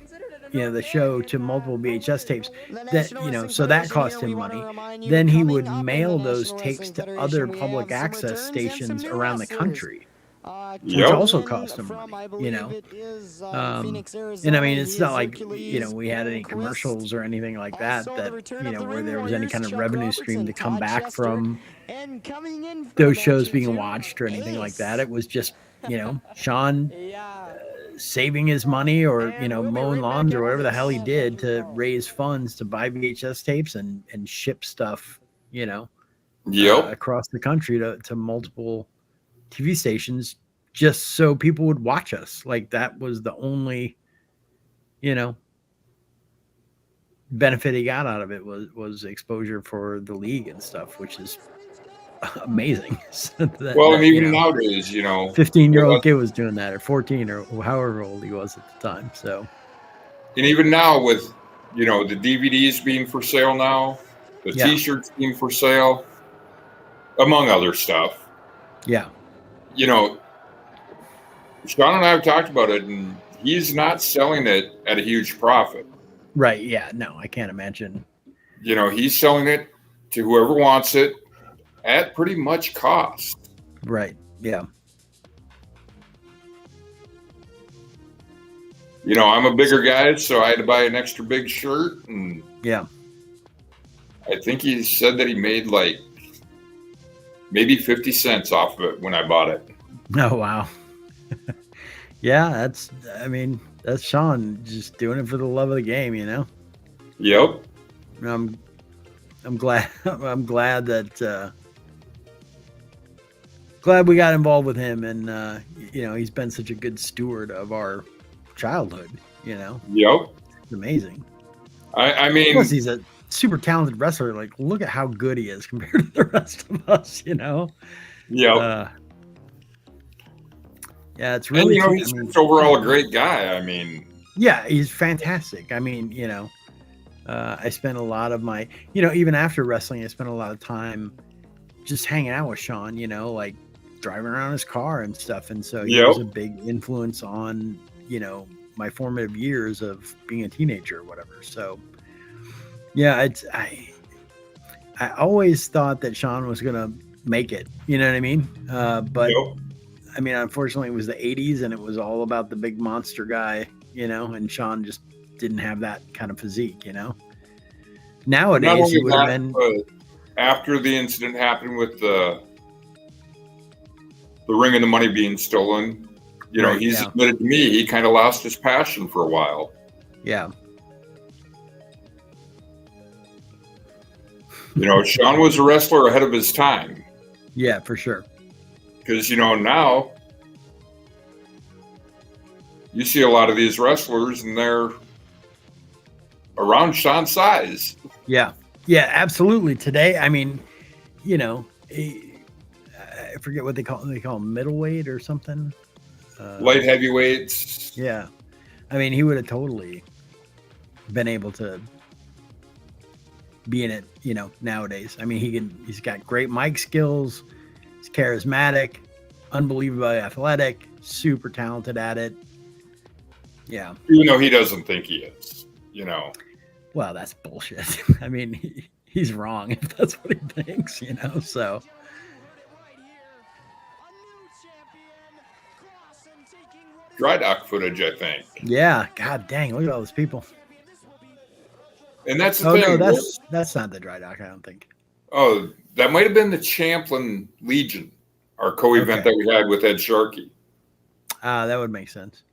the show to multiple VHS tapes. That so that cost him money. Then he would mail those tapes to other public access stations around the country, which Yep. also cost him money. And I mean, it's not like we had any commercials or anything like that where there was any kind of revenue stream to come back from those shows being watched or anything like that. It was just Sean saving his money or mowing lawns or whatever the hell he did to raise funds to buy VHS tapes and ship stuff across the country to multiple TV stations just so people would watch us. Like, that was the only benefit he got out of it was exposure for the league and stuff, which is amazing. Well, and even nowadays, 15-year-old kid was doing that, or 14, or however old he was at the time. So, and even now with, the DVDs being for sale now, the T-shirts being for sale, among other stuff. Yeah. Sean and I have talked about it, and he's not selling it at a huge profit. Right. Yeah. No, I can't imagine. He's selling it to whoever wants it at pretty much cost. Right. Yeah. I'm a bigger guy, so I had to buy an extra big shirt, and yeah, I think he said that he made like maybe 50 cents off of it when I bought it. Oh, wow. Yeah, that's Sean just doing it for the love of the game, Yep. I'm glad that glad we got involved with him, and he's been such a good steward of our childhood. Yep. It's amazing. I mean, plus he's a super talented wrestler. Like, look at how good he is compared to the rest of us. Yep. Yeah, it's really. And, he's just overall a great guy. I mean. Yeah, he's fantastic. I mean, I spent a lot of my, even after wrestling, I spent a lot of time just hanging out with Sean, like driving around his car and stuff. And so he was a big influence on, my formative years of being a teenager or whatever. So, yeah, I always thought that Sean was gonna make it. You know what I mean? But Yep. I mean, unfortunately, it was the '80s, and it was all about the big monster guy. You know, and Sean just didn't have that kind of physique. You know. Not Nowadays, only he would have that, been. but after the incident happened with the ring and the money being stolen, you know, Right, he's yeah. admitted to me he kind of lost his passion for a while. Yeah. You know, Sean was a wrestler ahead of his time Yeah, for sure. because, you know, now you see a lot of these wrestlers and they're around Sean's size. Yeah. Yeah, absolutely. Today, I mean, you know, I forget what they call them, middleweight or something. Light heavyweights. Yeah. I mean, he would have totally been able to be in it, you know, nowadays. I mean, he's got great mic skills. He's charismatic, unbelievably athletic, super talented at it. Yeah. Even though he doesn't think he is, you know. Well, that's bullshit. I mean, he's wrong if that's what he thinks, you know, so. Dry dock footage, I think. Yeah. God dang. Look at all those people. And that's the Oh, thing. no, that's not the dry dock, I don't think. Oh, that might have been the Champlain Legion, our co-event Okay. that we had with Ed Sharkey. That would make sense.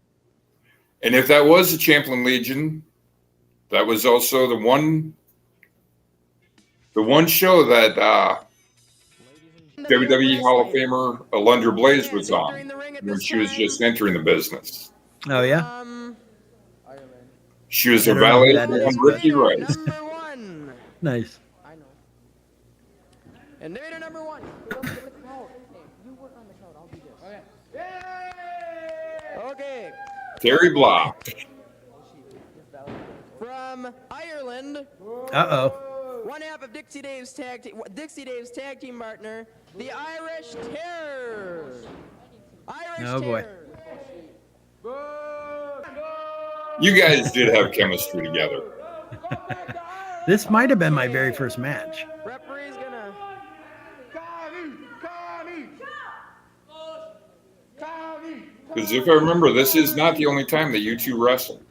And if that was the Champlain Legion, that was also the one show that WWE Hall of Famer Alundra Blaze was on when she was just entering the business. Oh, yeah? She was a I don't know who valet that for is, Ricky Rice. Number one. Nice. I know. And they're number one. You work on the code. I'll do this. Okay. Okay. Terry Block. From Ireland, Uh-oh. one half of Dixie Dave's tag team partner, the Irish Terror. Irish Oh, boy. Terror. You guys did have chemistry together. This might have been my very first match. Referee's gonna. Because if I remember, this is not the only time that you two wrestled.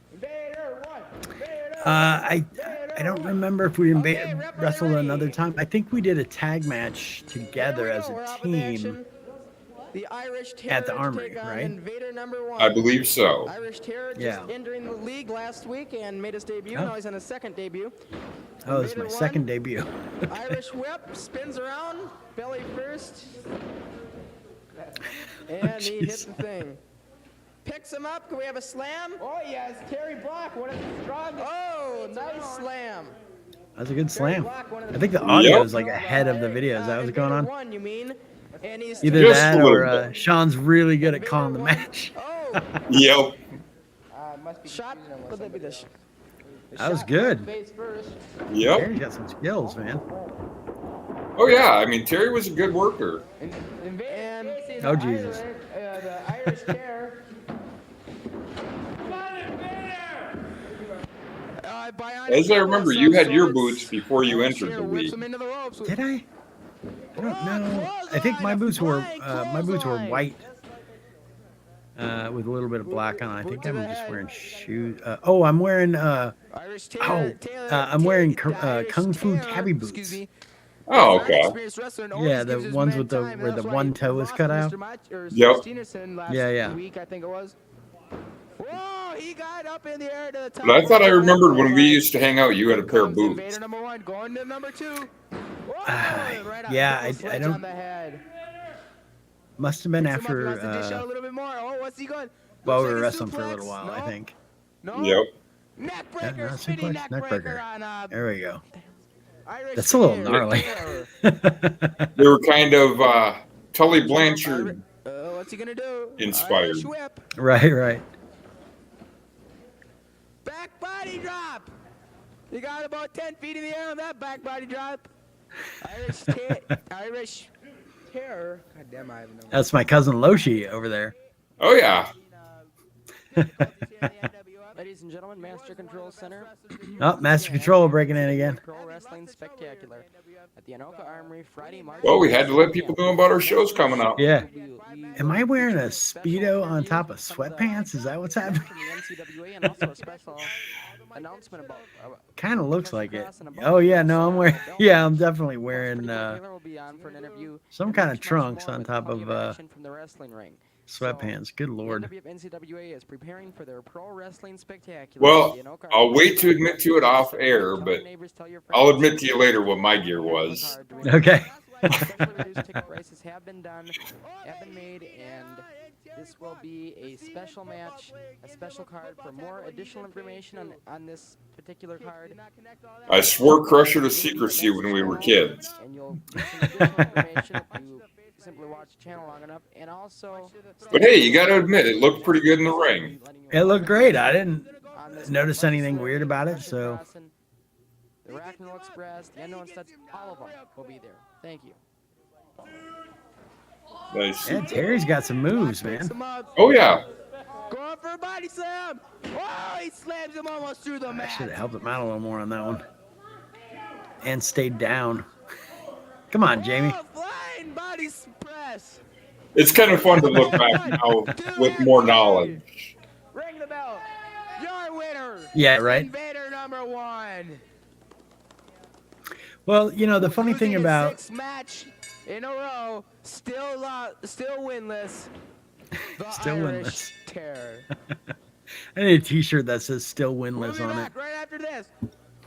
I don't remember if we wrestled another time. I think we did a tag match together as a team. The Irish Terror At the to Armory, take on right? Invader number one. I believe so. Irish Terror just Yeah. entering the league last week and made his debut. Oh. Now he's on his second debut. Oh, this is my Invader second one. debut. Irish whip, spins around, belly first. And he hits the thing. Picks him up. Can we have a slam? Oh yes, Terry Block, one of the strongest. Oh, nice slam. That's a good slam. Block, one of the I think the audio Yep. is like ahead of the video. Is that what's going Invader on? One, you mean? And he's Either Just that a little or bit. Sean's really good at Invader calling the one. match. Oh, Yep. Must be shot. Would that be the That was good. face first. Yep. Terry's got some skills, man. Oh, yeah. I mean, Terry was a good worker. And Oh, Jesus. The Irish Terror. As I remember, you had your boots before you entered the league. Did I? I don't know. I think my boots were white with a little bit of black on. I think I'm just wearing shoes. I'm wearing Irish Terror. I'm wearing Kung Fu Tabby boots. Oh, okay. Yeah, the ones with where the one toe is cut out. Yep. Yeah, yeah. Week, I think it was. Whoa, he got up in the air to the top. But I thought I remembered when we used to hang out, you had a pair of boots. Invader number one, going to number two. Whoa, right on yeah, the I sledge don't- on the head. Must have been Picks him up, he after wants to dish out a little bit more. Oh, what's he going? while Looks we were like wrestling for a little suplex. while. I No? think. No. Yep. Neck Yeah, breaker, not spinning suplex, neck neck breaker breaker. on There we go. Irish That's a little Terror. gnarly. They were kind of Tully Blanchard What's he gonna do? inspired. Irish whip, right. back body drop. He got about 10 feet in the air on that back body drop. Irish Terror. God damn, I have no. That's my cousin Loshi over there. Oh, yeah. Ladies and gentlemen, Master Control Center. Oh, Master Control breaking in again. Pro Wrestling Spectacular at the Anoka Armory Friday, March. Well, we had to let people know about our shows coming up. Yeah. Am I wearing a Speedo on top of sweatpants? Is that what's happening? From the NCWA and also a special announcement about. Kind of looks like it. Oh yeah, no, I'm wearing. Yeah, I'm definitely wearing will be on for an interview some kind of trunks on top of from the wrestling ring. sweatpants. Good lord. The NWF is preparing for their Pro Wrestling Spectacular. Well, I'll wait to admit to it off air, but I'll admit to you later what my gear was. Okay. Ticket prices have been made, and this will be a special match, a special card. For more additional information on this particular card, I swore Crusher to secrecy when we were kids. and you'll get some additional information if you simply watch the channel long enough. And also, But hey, you got to admit, it looked pretty good in the ring. It looked great. I didn't notice anything weird about it, so. The Rock'n'Roll Express, the Unknown Studs, all of them will be there. Thank you. Nice. Yeah, Terry's got some moves, man. Oh, yeah. Going for a body slam. Oh, he slams him almost through the I mat. should have helped him out a little more on that one. And stayed down. Come on, Jamie. Oh, flying body press. It's kind of fun to look back now with more knowledge. Ring the bell. Your winner. Yeah, right. Invader number 1. Well, you know, the funny thing Losing his about 6th match in a row, still winless. The Still Irish winless. Terror. I need a t-shirt that says still winless We'll be on it. back right after this.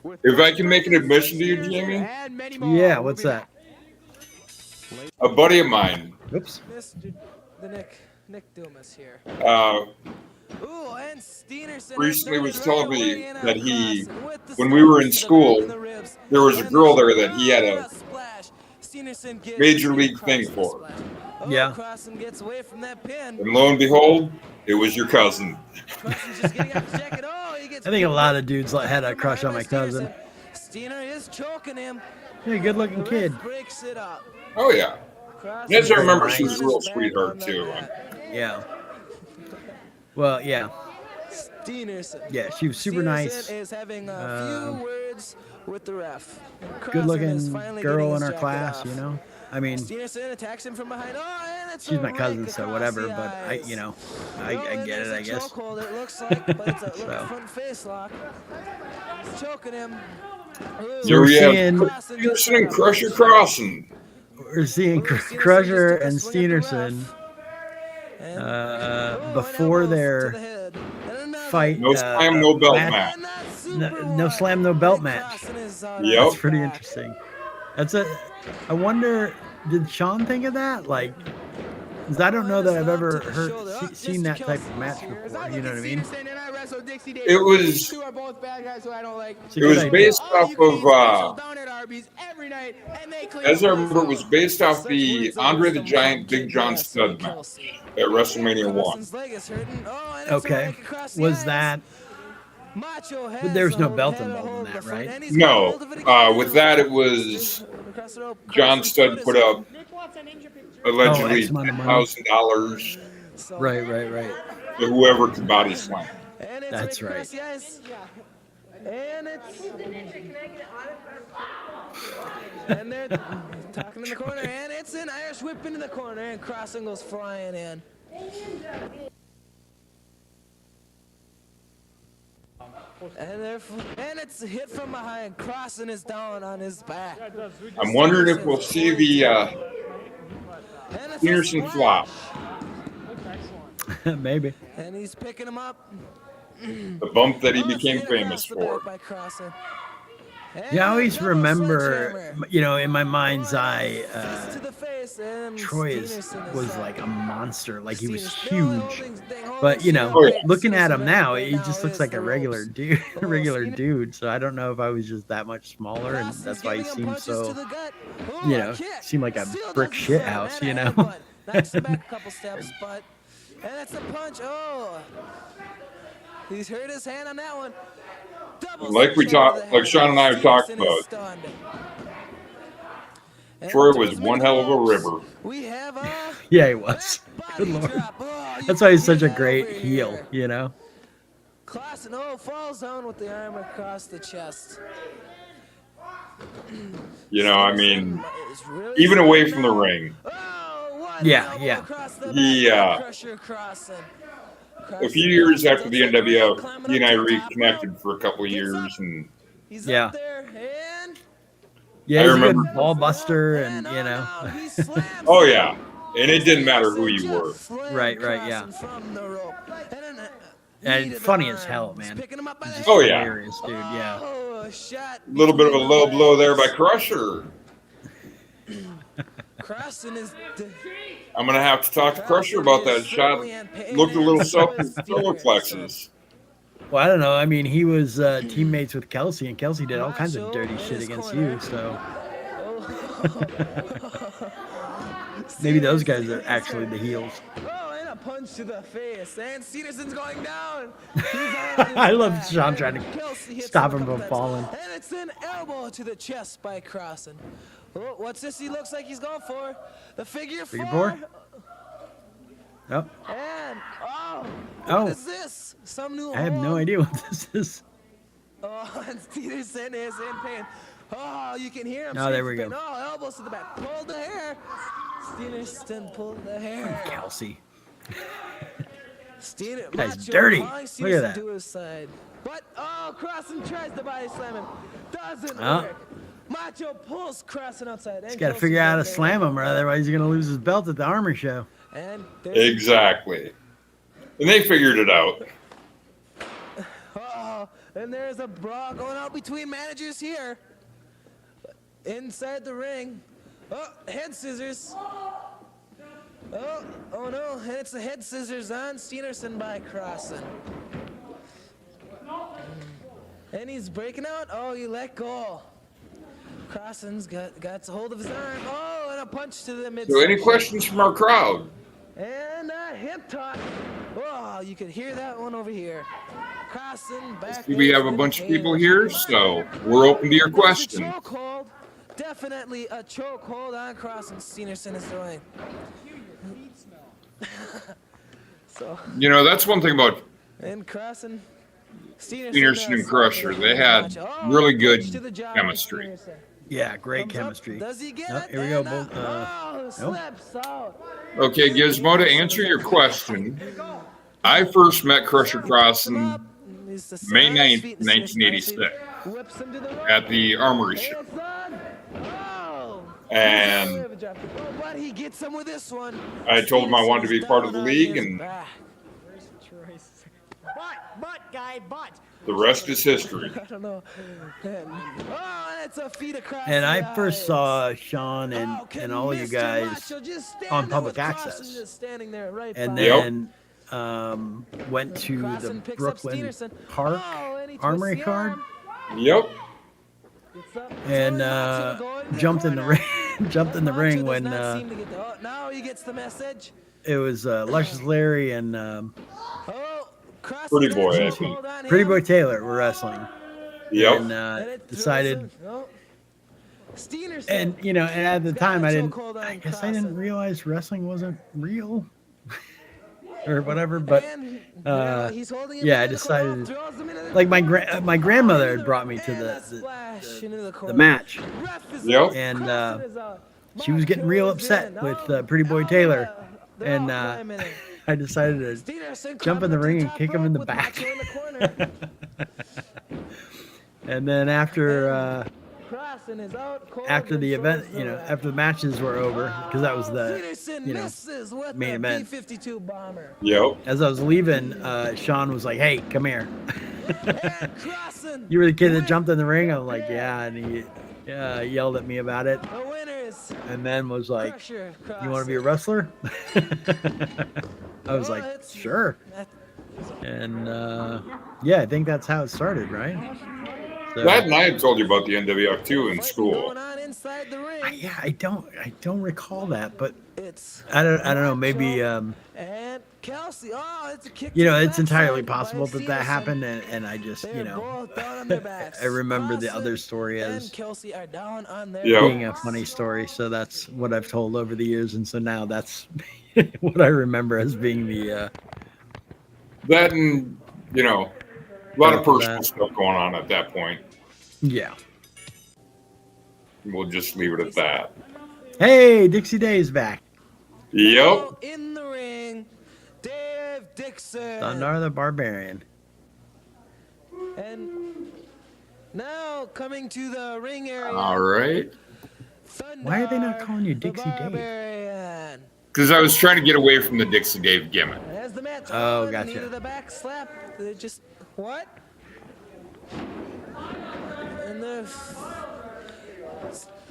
with If I can make an admission to you, Steelers Jamie? and many more. Yeah, We'll what's be that? back. A buddy of mine, Oops. Mr. the Nick Dumas here. Ooh, and Steenerson recently was right telling away me in a that he, cross with the when we were in splash to the school, back of the ribs. there was a And girl the there that he had a splash. Steenerson gets major league across thing the for. splash. Oh, Yeah. Crossan gets away from that pin. And lo and behold, it was your cousin. Crossan's just getting out the jacket. Oh, he gets I think a pulled lot up of dudes had a from crush on my behind by cousin. Steenerson. Steener is choking him. Hey, good looking The kid. ref breaks it up. Oh, yeah. Crossan Yes, I remember is she was a real back sweetheart, on the too. mat. Yeah. Well, yeah. Steenerson. Yeah, she was super Steenerson nice. is having a few words with the ref. Good Crossan is looking finally girl getting in his our jacket class, off. you know? I mean, Steenerson attacks him from behind. Oh, and it's she's a my cousin, rake so across whatever, the but I eyes. get Oh, it, I and guess. there's a chokehold, it looks like, but it's a So. front face lock. He's choking him. Ooh, Here we're we have seeing- Crossan just Pearson and got Crusher up. crossing. We're seeing Ooh, Steenerson Crusher just took a and swing at the ref. Steenerson And- an before elbow their to the head. And another. fight. No slam, no belt match. And that No- super no one. slam, no belt And match. Crossan is on Yep. That's his pretty back. interesting. I wonder, did Sean think of that? Like, 'cause I don't know that I've ever seen that type of match before. You know what I mean? It was- Two are both bad guys who I don't like. It's a It good was idea. based All off you can eat special of, down at Arby's every night, and they clean as I the remember, place it was up. based off Such the words of Andre the wisdom Giant from Big John Jim Stud match Kelsey. at WrestleMania 1. Crossan's leg is hurting. Oh, and it's a Okay. rake across the Was eyes. that? Macho But there's has no a belt had a involved in hold that, of the front, right? and he's got No, hold of it again. with that it was Across the rope. John Crossan's Stud foot put is up allegedly X amount of money. $10,000 So- Right. to whoever could body slam. And it's That's right right. across the eyes. And it's. And they're talking in the corner, and it's an Irish whip into the corner, and Crossan goes flying in. And it's a hit from behind. Crossan is down on his back. I'm wondering if we'll see the And it's a Peterson splash. flop, Maybe. And he's picking him up. the bump that he Oh, it's became hit famous across the for. back by Crossan. Yeah, I And always double remember, sledgehammer. you know, in my mind's Oh, eye, fist to the face, and Troy Steenerson was up. like a monster. Like he was Steenerson- huge. They hold But you know, Oh, yeah. looking at him Steenerson now, right he now just looks is like the a regular ropes. dude, Oh, regular Steener- dude. So I don't know if I was just that much smaller, and Crossan's that's why he giving him seemed punches to so. the gut. you Oh, know, a kick. seemed like a Still brick doesn't shit sell, house, and you a know? headbutt. Knocks him back a couple steps, but and that's a punch. Oh, he's hurt his hand on that one. Double Like we sledgehammer talked- to the like head. Sean and I have talked Steenerson is about. stunned. And Troy was towards one hell of a mid-ropes, river. We have a Yeah, he was. body Good lord. drop. Oh, you That's why he's can such a hear that great over heel, here. you know? Clausen, falls down with the arm across the chest. You know, I mean, Is really even away slipping from the now. ring. What Yeah, an elbow yeah. across the He, back by Crusher Clausen. A few years after the NWF, Climbing he and up I to the top reconnected rope. for a couple of Gets years, up. and He's Yeah. up there and Yeah, I he's a remember- good ball buster, and oh, you know. no, he slams oh him. yeah, and it didn't matter who you were. Just slammed Right, yeah. Clausen from the rope. And, then, And knee to the funny as arm. hell, He's man. picking him up by the Just Oh, yeah. hilarious, dude. Yeah. Oh, a shot. A little bit of a between low the blow there by legs. Crusher. Clausen is I'm gonna have to talk to Crusher about that shot. Looked a little solar plexus. Well, I don't know. I mean, he was teammates with Kelsey, and Kelsey did all kinds of dirty shit against you. So maybe those guys are actually the heels. Oh, and a punch to the face. And Steverson's going down. I love Sean trying to stop him from falling. And it's an elbow to the chest by Clausen. Oh, what's this? He looks like he's going for the figure Figure four. four? Yep. And Oh. what is this? Some new. I have no hold? idea what this is. Oh, and Stevenson is in pain. Oh, you can hear him. Oh, there scream we for go. pain. Oh, elbows to the back. Pulled the hair. Stevenson pulled the hair. Kelsey. Stevenson, Guy's Macho dirty. drawing Look at Stevenson that. to his side. But Clausen tries to body slam him. Doesn't Oh. work. Macho pulls Clausen outside. He's got to figure out how to slam him, or otherwise he's going to lose his belt at the Armor Show. And there's Exactly. And they figured it out. and there's a brawl going on between managers here. Inside the ring. Oh, head scissors. Oh no, and it's the head scissors on Stevenson by Clausen. And he's breaking out. Oh, he let go. Clausen's got a hold of his arm. Oh, and a punch to the midsection. So, any questions from our crowd? And a hip toss. Oh, you can hear that one over here. Clausen back. We have a bunch of people here, so we're open to your questions. Chokehold. Definitely a chokehold on Clausen. Stevenson is doing. So, You know, that's one thing about and Clausen. Stevenson and Crusher. They had really good chemistry. Yeah, great Thumbs up. chemistry. Does he get Oh, it? here we go. And, Both, slips out. Okay, Gizmo, to answer your question, I first met Crusher Crossan May 9th, 1986 at the Armory Show. And But he gets him with this one. I told him I wanted to be part of the league, and But. the rest is history. I don't know. And it's a feet across And the I first eyes. saw Sean and Can all you Mr. guys Macho just stand on there public with Clausen access. just standing there right and by then went to the Clausen picks up Brooklyn Stevenson. Park Oh, and he twists Armory the card arm. Yep. Gets up. and Macho going jumped in the corner. ring. Jumped in the Macho ring does when not seem to get the- now he gets the message. it was Luscious Larry and Clausen Pretty Boy, got a I think. chokehold on Pretty him. Boy Taylor were wrestling. Yep. And And it throws decided, him. Oh. Stevenson. and you know, and at the Got time a I didn't. chokehold on I guess I didn't Clausen. realize wrestling wasn't real, or whatever. But And, he's holding him yeah, I into the corner, decided. throws him into the Like my grandmother had brought me to and a the splash into the the corner. match, Ref is Yep. out. and Clausen is out. she was getting real Macho is upset in. with Oh, Pretty Boy oh, Taylor, they're and all climbing in. I decided to Stevenson jump in the climbing up to ring and top kick him in rope the with back. Macho in the corner. And then after Clausen is out cold after and the event, shows you know, ref. after the matches were over, because that was the, Stevenson you know, misses with main the event. B-52 bomber. Yep. as I was leaving, Sean was like, "Hey, come here." And Clausen, You were the kid that jumped in the ring. I'm like, "Yeah," and he yelled at me about it, the winners. and then was like, Crusher "You want to be a Clausen. wrestler?" I was Well, like, it's- "Sure." That- And yeah, I think that's how it started, right? So, That and I had told you about the NWF too in fighting school. going on inside the ring. yeah, I don't recall that, but It's I don't know. Maybe and Kelsey. Oh, it's a kick. you to know, the it's entirely backside by possible that that Stevenson. happened, and I just They're you know both down on their backs. I remember the Clausen other story and as Kelsey are down on their Yep. being a funny story, so that's what I've told over the years, and so now that's what I remember as being the That and, you know, A lot of for personal that. stuff going on at that point. Yeah. We'll just leave it at that. Hey, Dixie Dave's back. Yep. In the ring, Dave Dixon. Thunder the Barbarian. And now coming to the ring area. All right. Why are they not calling you the Dixie Dave? Barbarian. Because I was trying to get away from the Dixie Dave gimmick. As the match Oh, on, gotcha. knee to the back slap. They just what? And they're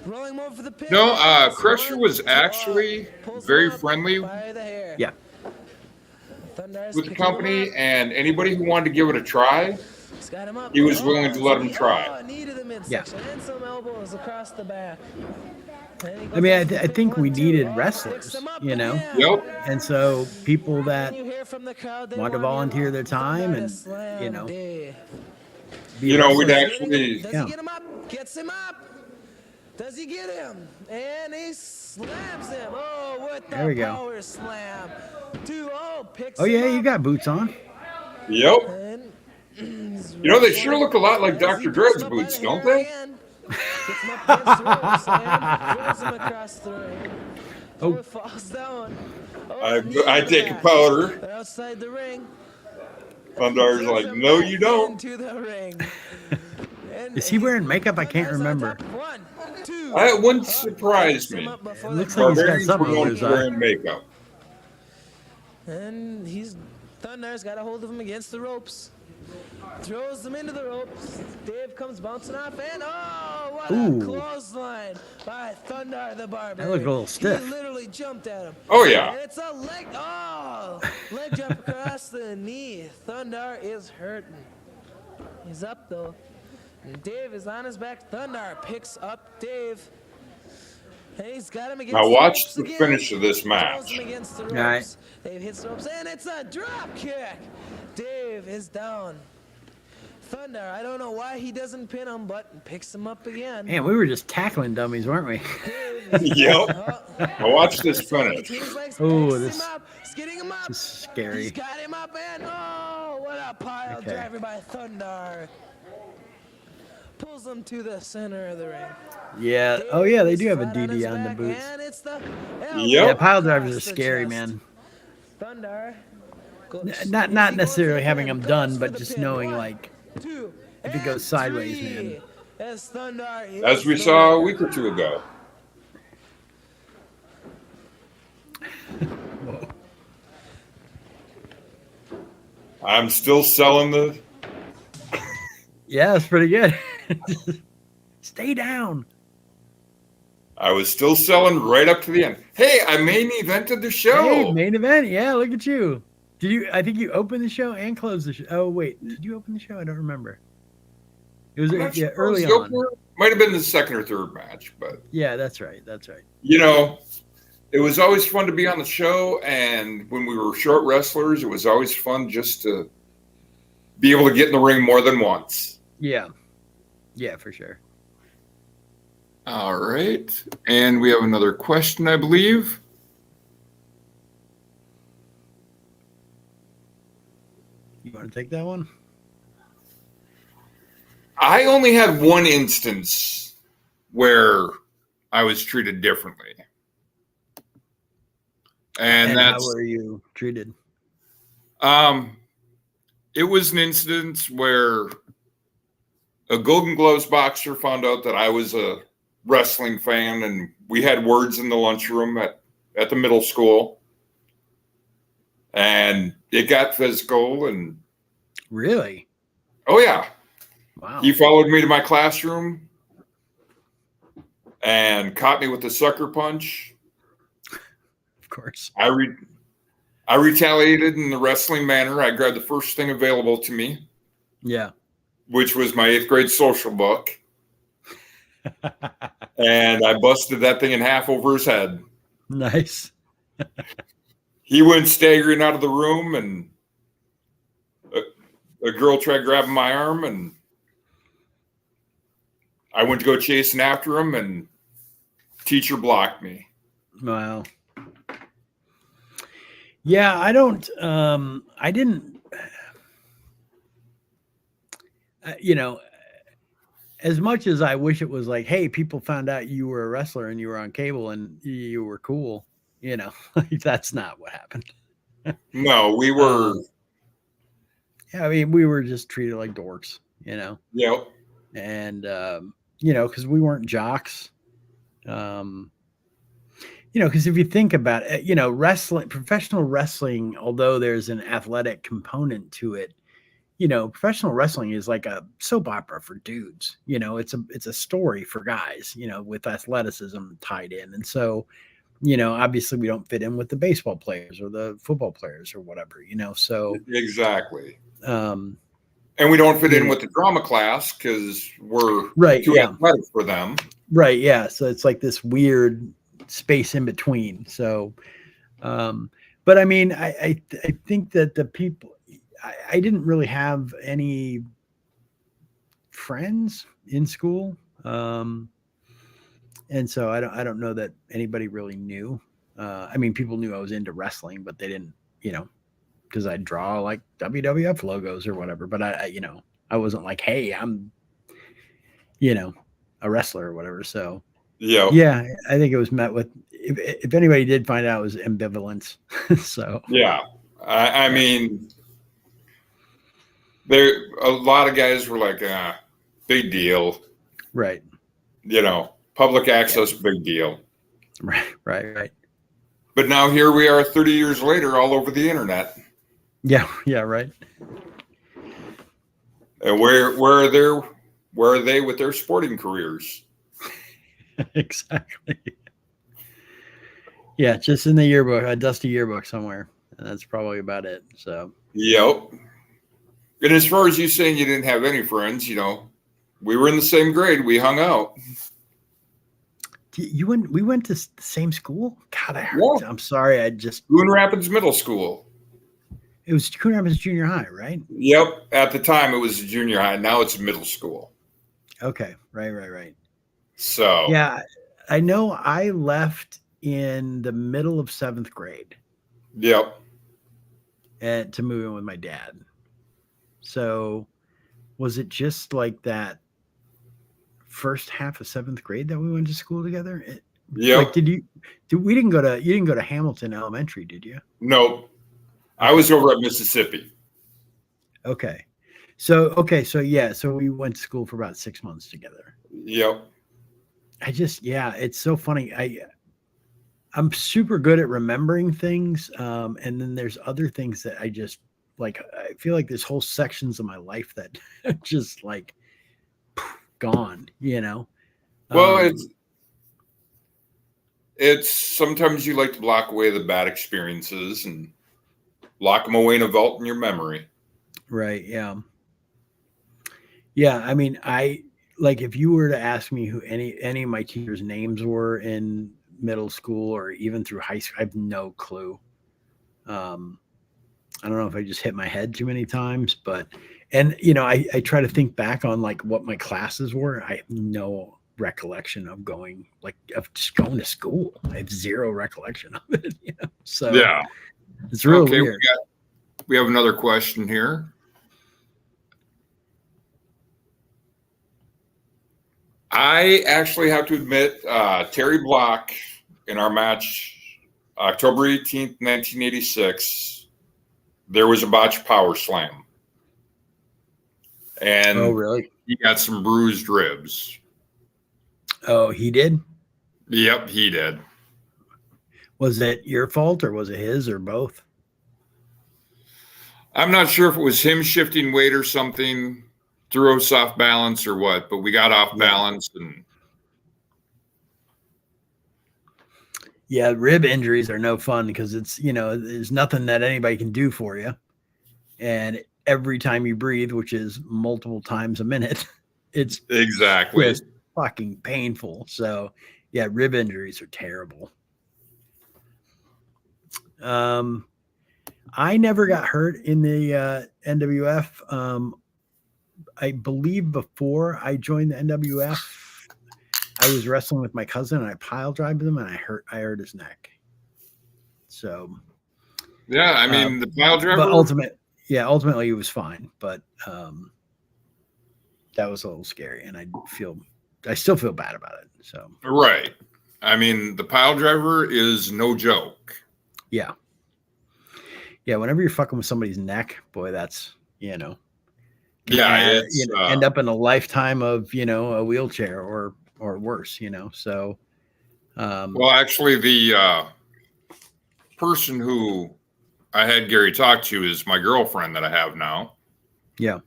rolling more for the pin. No, Crusher was actually very friendly Yeah. with the company, and anybody who wanted to give it a try, he was willing to let him try. Knee to the midsection and some elbows across the back. I mean, I think we needed wrestlers, you know? Yep. And so people that You hear from the crowd, they want to want volunteer their time Thunder and, to slam you know, Dave. be You know, we'd wrestlers. actually, Does Yeah. he get him up? Gets him up. Does he get him? And he slams him. Oh, with the There we go. power slam. Picks Oh, yeah, him you up. got boots on. yep. And You know, they sure look a lot like Dr. Dre's boots, don't they? Gets him up against the ropes and throws him across the ring. Oh. Poor falls down. Oh, knee I to the take a back. powder. They're outside the ring. Thundar's Takes like, him no, back you don't. into the ring. And Is he wearing makeup? I can't Thunder's on remember. top. 1, 2. That wouldn't surprise Picks him me. up before It the looks like he's got Barbarians were something over known his for eye. wearing makeup. And Thunder's got a hold of him against the ropes. Throws him into the ropes. Dave comes bouncing off, and oh, what Ooh. a clothesline by Thunder the Barbarian. That looked a little stiff. He literally jumped at him. Oh, yeah. And it's a leg jump across the knee. Thunder is hurting. He's up though. And Dave is on his back. Thunder picks up Dave. And he's got him against Now the watch ropes the again. finish of this Throws match. him against the ropes. All right. Dave hits the ropes, and it's a drop kick. Dave is down. Thunder, I don't know why he doesn't pin him, but picks him up again. Man, we were just tackling dummies, weren't we? Yep. Now watch this finish. Oh, Picks this him up. He's getting him up. is scary. He's got him up, and oh, what a pile Okay. driver by Thunder. Pulls him to the center of the ring. Yeah. Oh, yeah, they Dave do have a is flat his DD on the back, boots. And it's the Yep. Yeah, pile drivers are across the scary, chest. man. Thunder. Not necessarily having them done, but just knowing, like, if it goes sideways, man. As we saw a week or two ago. Whoa. I'm still selling the. Yeah, that's pretty good. Stay down. I was still selling right up to the end. Hey, I main evented the show. Hey, main event. Yeah, look at you. Did you? I think you opened the show and closed the show. Oh wait, did you open the show? I don't remember. It was I'm not yeah, sure early it was the on. opener. Might have been the second or third match, but Yeah, that's right. That's right. you know, it was always fun to be on the show. And when we were short wrestlers, it was always fun just to be able to get in the ring more than once. Yeah, yeah, for sure. All right. And we have another question, I believe. You want to take that one? I only had one instance where I was treated differently. And how that's were you treated? it was an instance where a Golden Gloves boxer found out that I was a wrestling fan, and we had words in the lunchroom at the middle school, and it got physical. And Really? oh yeah, Wow. he followed me to my classroom and caught me with a sucker punch. Of course. I retaliated in the wrestling manner. I grabbed the first thing available to me, Yeah. which was my 8th grade social book, and I busted that thing in half over his head. Nice. He went staggering out of the room, and a girl tried grabbing my arm, and I went to go chasing after him, and teacher blocked me. Wow. Yeah, I didn't you know, as much as I wish it was like, hey, people found out you were a wrestler and you were on cable and you were cool, you know, like that's not what happened. No, we were. Yeah, I mean, we were just treated like dorks, you know. Yep. And you know, because we weren't jocks. You know, because if you think about it, you know, wrestling, professional wrestling, although there's an athletic component to it, you know, professional wrestling is like a soap opera for dudes. You know, it's a story for guys, you know, with athleticism tied in. And so, you know, obviously we don't fit in with the baseball players or the football players or whatever, you know. So Exactly. and we don't fit in with the drama class because we're too athletic for them. Right. Yeah. So it's like this weird space in between. So, but I mean, I think that the people, I didn't really have any friends in school. And so I don't know that anybody really knew. I mean, people knew I was into wrestling, but they didn't, you know, because I draw like WWF logos or whatever. But I, you know, I wasn't like, hey, I'm, you know, a wrestler or whatever. So yeah, I think it was met with, if anybody did find out, it was ambivalence. So yeah, I mean, a lot of guys were like, big deal, right? You know, public access, big deal, right. But now here we are, 30 years later, all over the internet. Yeah, right. And where are they with their sporting careers? Exactly. Yeah, just in the yearbook, a dusty yearbook somewhere. And that's probably about it. So. Yep. And as far as you saying you didn't have any friends, you know, we were in the same grade. We hung out. We went to the same school? God, I heard. Yeah. I'm sorry. Coon Rapids Middle School. It was Coon Rapids Junior High, right? Yep. At the time, it was junior high. Now it's middle school. Okay. Right. So. Yeah, I know I left in the middle of 7th grade. Yep. And to move in with my dad. So was it just like that first half of 7th grade that we went to school together? Yeah. Like, you didn't go to Hamilton Elementary, did you? Nope. I was over at Mississippi. Okay. So we went to school for about 6 months together. Yep. It's so funny. I'm super good at remembering things. And then there's other things that I just like, I feel like there's whole sections of my life that are just like gone, you know? Well, it's sometimes you like to block away the bad experiences and lock them away in a vault in your memory. Right. Yeah. Yeah. I mean, like if you were to ask me who any of my teachers' names were in middle school or even through high school, I have no clue. I don't know if I just hit my head too many times, and you know, I try to think back on like what my classes were. I have no recollection of just going to school. I have zero recollection of it, you know? So yeah, it's really weird. We have another question here. I actually have to admit, Terry Block in our match, October 18th, 1986, there was a botched power slam. And oh, really? He got some bruised ribs. Oh, he did? Yep, he did. Was it your fault or was it his or both? I'm not sure if it was him shifting weight or something, threw us off balance or what, but we got off balance. And yeah, rib injuries are no fun because it's, you know, there's nothing that anybody can do for you. And every time you breathe, which is multiple times a minute, it's exactly just fucking painful. So yeah, rib injuries are terrible. I never got hurt in the NWF. I believe before I joined the NWF, I was wrestling with my cousin and I pile drived him and I hurt his neck. So yeah, I mean the pile driver. But ultimately he was fine. But that was a little scary, and I still feel bad about it. So Right. I mean, the pile driver is no joke. yeah. Whenever you're fucking with somebody's neck, boy, that's can It's end up in a lifetime of a wheelchair or worse. So well, actually, the person who I had Gary talk to is my girlfriend that I have now. yeah.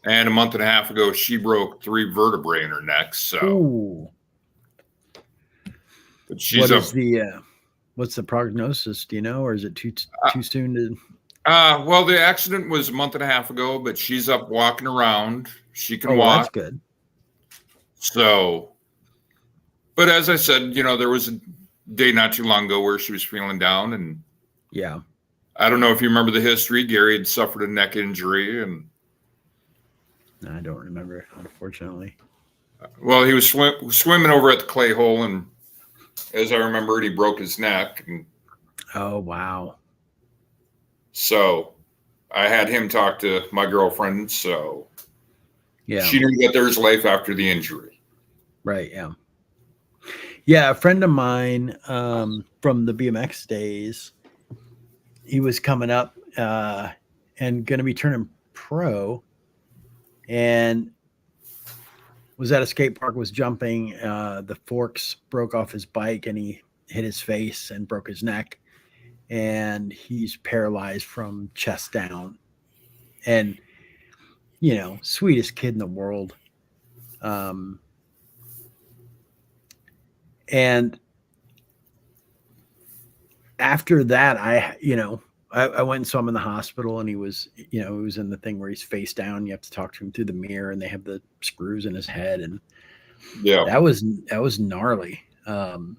And a month and a half ago, she broke 3 vertebrae in her neck. So, Ooh. but she's What's the prognosis? Do you know, or is it too soon to? Well, the accident was a month and a half ago, but she's up walking around. She can Well, walk. that's good. So, but as I said, there was a day not too long ago where she was feeling down, and Yeah. I don't know if you remember the history. Gary had suffered a neck injury, and No, I don't remember, unfortunately. well, he was swimming over at the clay hole, and as I remember it, he broke his neck, and Oh, wow. so I had him talk to my girlfriend, so Yeah. she knew that there's life after the injury. Right. Yeah. Yeah. A friend of mine from the BMX days, he was coming up and going to be turning pro, and was at a skate park, was jumping. The forks broke off his bike, and he hit his face and broke his neck. And he's paralyzed from chest down. And, sweetest kid in the world. And after that, I went and saw him in the hospital, and he was in the thing where he's face down. You have to talk to him through the mirror, and they have the screws in his head. And Yeah. that was gnarly. And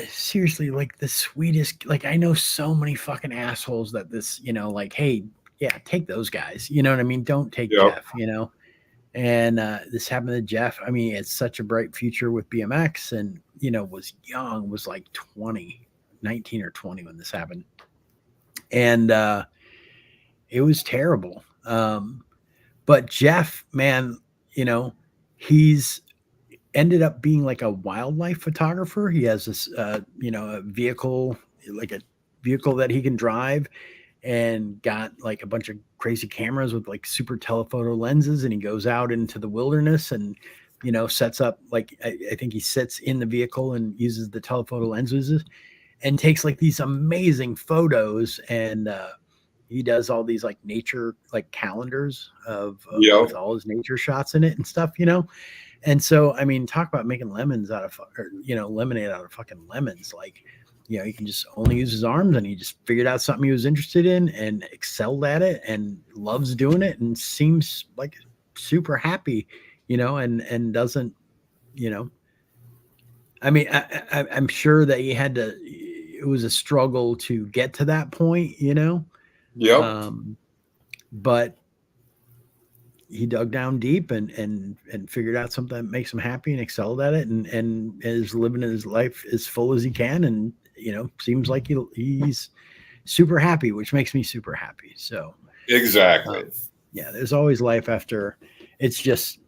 seriously, like the sweetest, like I know so many fucking assholes that this, like, hey, yeah, take those guys. You know what I mean? Don't take Yep. Jeff, and this happened to Jeff. I mean, it's such a bright future with BMX, and, was young, was like 19 or 20 when this happened. And it was terrible. But Jeff, man, he's ended up being like a wildlife photographer. He has this, a vehicle, like a vehicle that he can drive, and got like a bunch of crazy cameras with like super telephoto lenses. And he goes out into the wilderness and, sets up, like, I think he sits in the vehicle and uses the telephoto lenses and takes like these amazing photos. And he does all these like nature, like calendars of with all his nature shots in it and stuff, And so, I mean, talk about making lemons out of, lemonade out of fucking lemons. Like, he can just only use his arms, and he just figured out something he was interested in and excelled at it and loves doing it and seems like super happy, and doesn't, I mean, I'm sure that he had to, it was a struggle to get to that point, Yep. But he dug down deep and figured out something that makes him happy and excelled at it, and is living his life as full as he can. And, seems like he's super happy, which makes me super happy. So Exactly. yeah, there's always life after. It's just,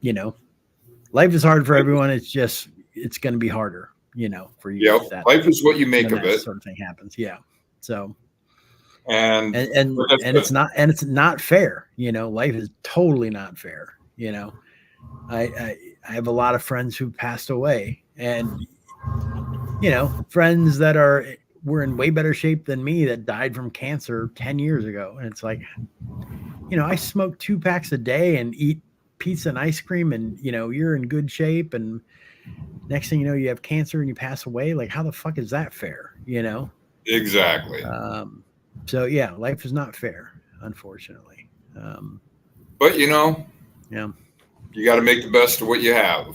life is hard for everyone. It's just, it's going to be harder, for you. Yep. Life is what you make of it. Sort of thing happens. Yeah. So, And it's not fair. Life is totally not fair. I have a lot of friends who passed away, and, friends that were in way better shape than me that died from cancer 10 years ago. And it's like, I smoke 2 packs a day and eat pizza and ice cream, and, you're in good shape. And next thing you know, you have cancer and you pass away. Like, how the fuck is that fair? Exactly. So yeah, life is not fair, unfortunately. But yeah, you got to make the best of what you have.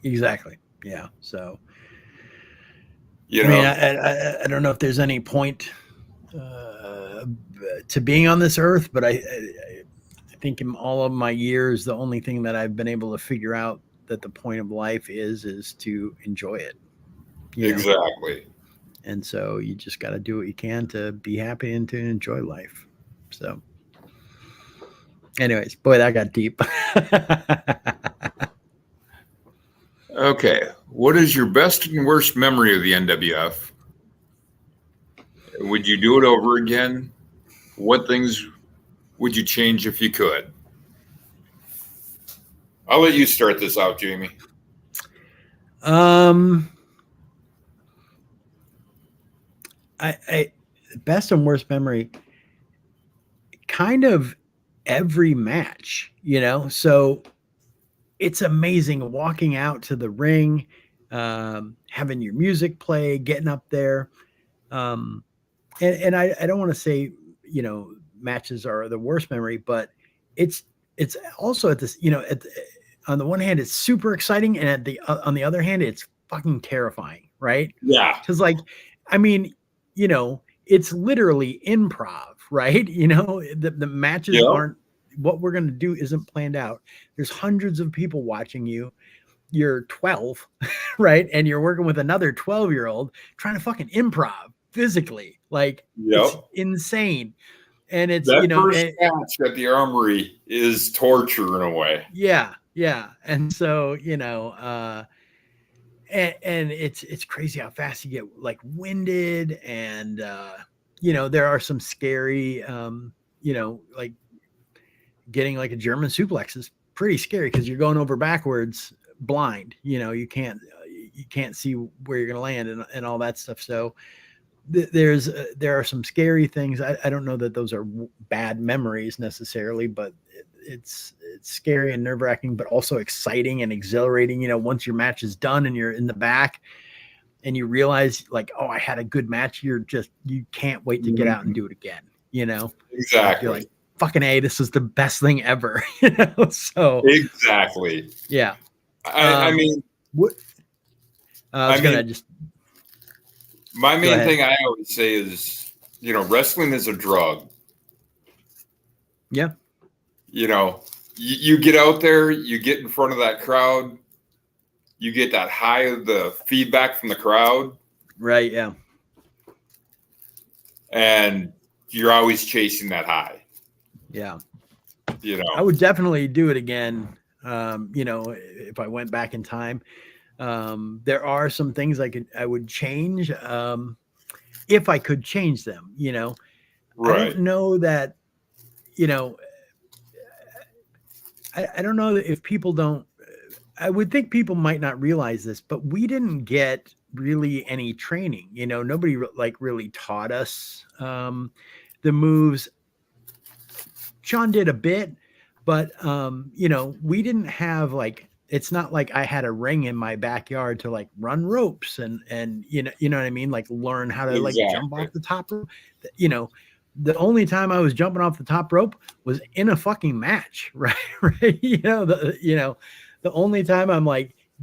exactly. Yeah. So, You I know, mean, I don't know if there's any point to being on this earth, but I think in all of my years, the only thing that I've been able to figure out that the point of life is to enjoy it. exactly. And so you just got to do what you can to be happy and to enjoy life. So, Anyways, boy, that got deep. Okay. What is your best and worst memory of the NWF? Would you do it over again? What things would you change if you could? I'll let you start this out, Jamie. I best and worst memory, kind of every match, so it's amazing walking out to the ring, having your music play, getting up there. And I don't want to say, matches are the worst memory, but it's also at this, on the one hand, it's super exciting. And on the other hand, it's fucking terrifying. Right. Yeah. Cause I mean, it's literally improv, right? The matches aren't, what we're going to do isn't planned out. There's hundreds of people watching you. You're 12, right? And you're working with another 12-year-old trying to fucking improv physically. It's insane. And it's, that first match at the Armory is torture in a way. Yeah. Yeah. And so, and it's crazy how fast you get winded, and there are some scary like getting a German suplex is pretty scary because you're going over backwards blind. You can't see where you're gonna land and all that stuff. So there are some scary things. I don't know that those are bad memories necessarily, but it's scary and nerve-wracking, but also exciting and exhilarating. Once your match is done and you're in the back and you realize oh, I had a good match, you can't wait to get out and do it again. Exactly. You're like, fucking A, this is the best thing ever. So exactly. Yeah. I mean, what? My main thing I always say is, wrestling is a drug. Yeah. You get out there, you get in front of that crowd, you get that high of the feedback from the crowd. Right. Yeah. And you're always chasing that high. Yeah. I would definitely do it again. If I went back in time, there are some things I would change, if I could change them, Right. I don't know that, I don't know if people don't, I would think people might not realize this, but we didn't get really any training, nobody really taught us, the moves. Sean did a bit, but, we didn't have it's not like I had a ring in my backyard to run ropes and, you know what I mean? Learn how to jump off the top rope. The only time I was jumping off the top rope was in a fucking match, right? Right. The only time I'm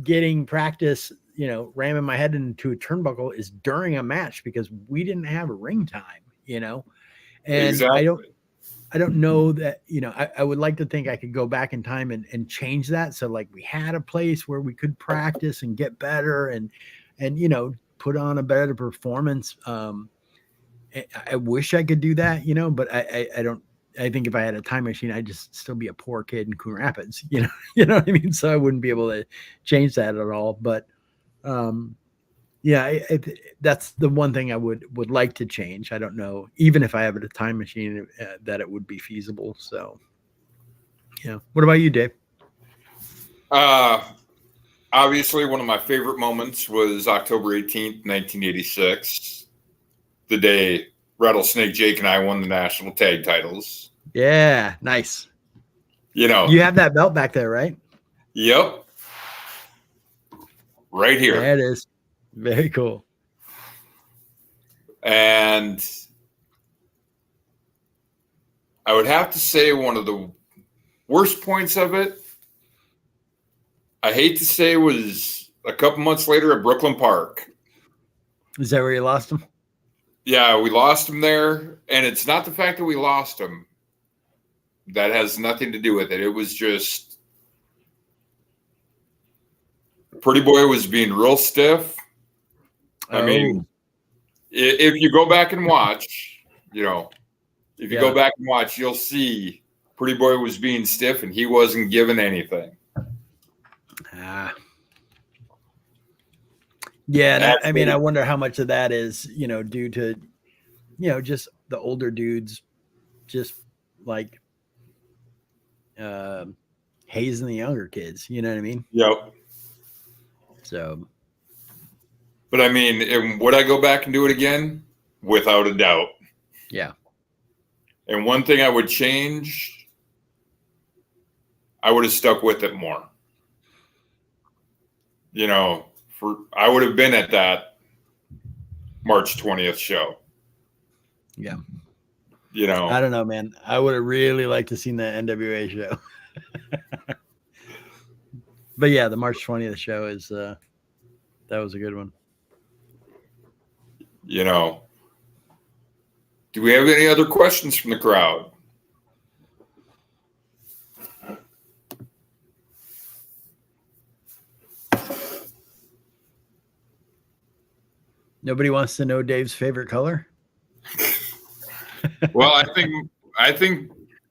getting practice, ramming my head into a turnbuckle is during a match because we didn't have a ring time, and Exactly. I don't know that, I would like to think I could go back in time and change that. So we had a place where we could practice and get better and put on a better performance. I wish I could do that, but I don't. I think if I had a time machine, I'd just still be a poor kid in Coon Rapids, you know what I mean? So I wouldn't be able to change that at all. But yeah, that's the one thing I would like to change. I don't know, even if I have a time machine, that it would be feasible. So, yeah. What about you, Dave? Obviously, one of my favorite moments was October 18th, 1986. The day Rattlesnake Jake and I won the national tag titles. Yeah, nice. You have that belt back there, right? Yep. Right here. There it is. Very cool. And I would have to say one of the worst points of it, I hate to say, was a couple months later at Brooklyn Park. Is that where you lost him? Yeah, we lost him there. And it's not the fact that we lost him. That has nothing to do with it. It was just Pretty Boy was being real stiff. I mean, if you go back and watch, go back and watch, you'll see Pretty Boy was being stiff and he wasn't given anything. Yeah, I mean, I wonder how much of that is, due to, just the older dudes, just like hazing the younger kids. You know what I mean? Yep. So, but I mean, would I go back and do it again? Without a doubt. Yeah. And one thing I would change, I would have stuck with it more. I would have been at that March 20th show. Yeah. I don't know, man. I would have really liked to seen that NWA show. But yeah, the March 20th show is that was a good one. Do we have any other questions from the crowd? Nobody wants to know Dave's favorite color? Well, I think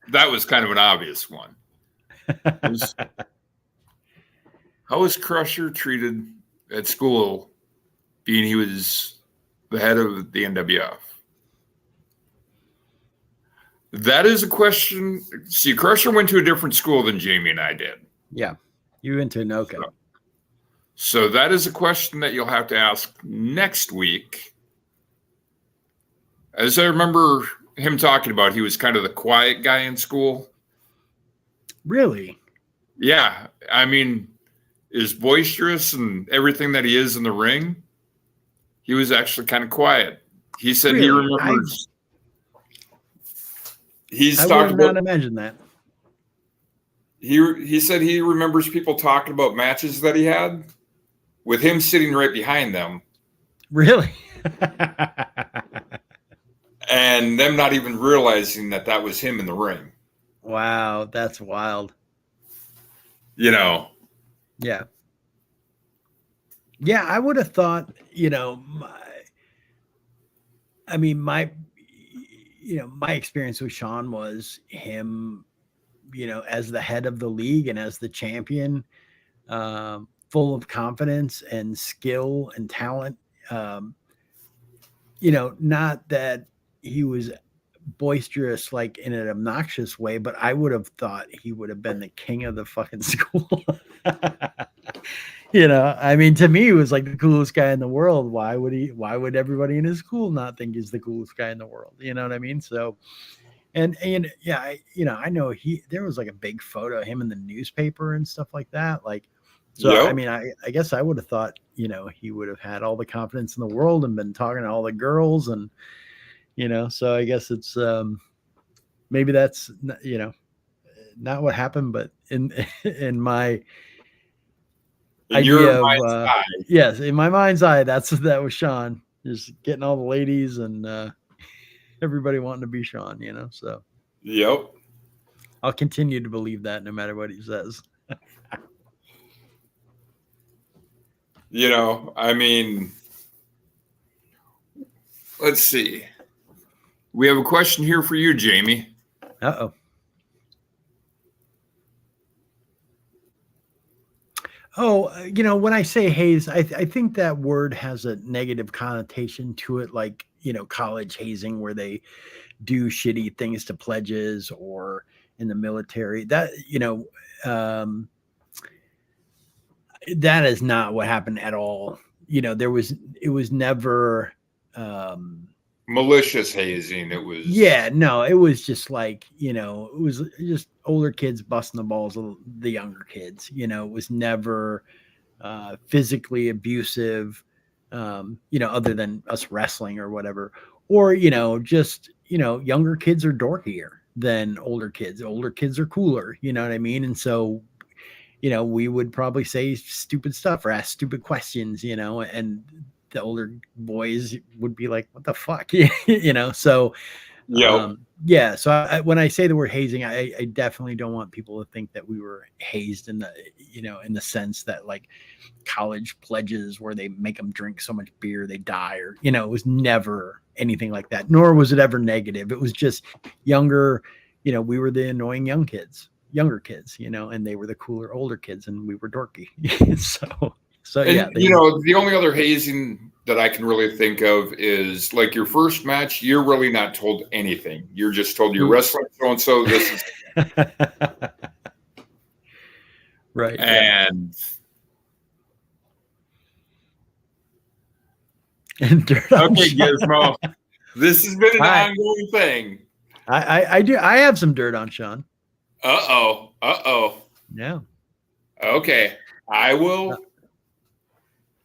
that was kind of an obvious one. How was Crusher treated at school, being he was the head of the NWF? That is a question. See, Crusher went to a different school than Jamie and I did. Yeah. You went to Anoka. So that is a question that you'll have to ask next week. As I remember him talking about, he was kind of the quiet guy in school. Really? Yeah. I mean, as boisterous and everything that he is in the ring, he was actually kind of quiet. He said he remembers. I would not imagine that. He said he remembers people talking about matches that he had with him sitting right behind them. Really? And them not even realizing that was him in the ring. Wow, that's wild. Yeah. Yeah, I would have thought, my experience with Sean was him, as the head of the league and as the champion, full of confidence and skill and talent. Not that he was boisterous, like in an obnoxious way, but I would have thought he would have been the king of the fucking school. To me, he was like the coolest guy in the world. Why would everybody in his school not think he's the coolest guy in the world? You know what I mean? So, and yeah, I know there was like a big photo of him in the newspaper and stuff like that. Like, so, yep. I mean, I guess I would have thought, he would have had all the confidence in the world and been talking to all the girls and, so I guess it's, maybe that's, not what happened, but in my idea of, yes, in my mind's eye, that was Sean, just getting all the ladies and, everybody wanting to be Sean, so. Yep. I'll continue to believe that no matter what he says. Let's see. We have a question here for you, Jamie. Uh-oh. Oh, when I say haze, I think that word has a negative connotation to it, like, college hazing where they do shitty things to pledges or in the military. That, that is not what happened at all. It was never malicious hazing. It was, it was just like, it was just older kids busting the balls of the younger kids. It was never physically abusive, other than us wrestling or whatever, or, just, younger kids are dorkier than older kids. Older kids are cooler, you know what I mean? And so, we would probably say stupid stuff or ask stupid questions, and the older boys would be like, what the fuck? So, yeah. So when I say the word hazing, I definitely don't want people to think that we were hazed in the, in the sense that like college pledges where they make them drink so much beer, they die, or, it was never anything like that, nor was it ever negative. It was just younger we were the annoying younger kids, and they were the cooler older kids, and we were dorky. so And, yeah. the only other hazing that I can really think of is like your first match, you're really not told anything. You're just told you're wrestling so-and-so. This is right. And Dirt on okay, Sean. Gizmo, this has been an ongoing thing. I do. I have some dirt on Sean. Uh-oh. Yeah. Okay. I will.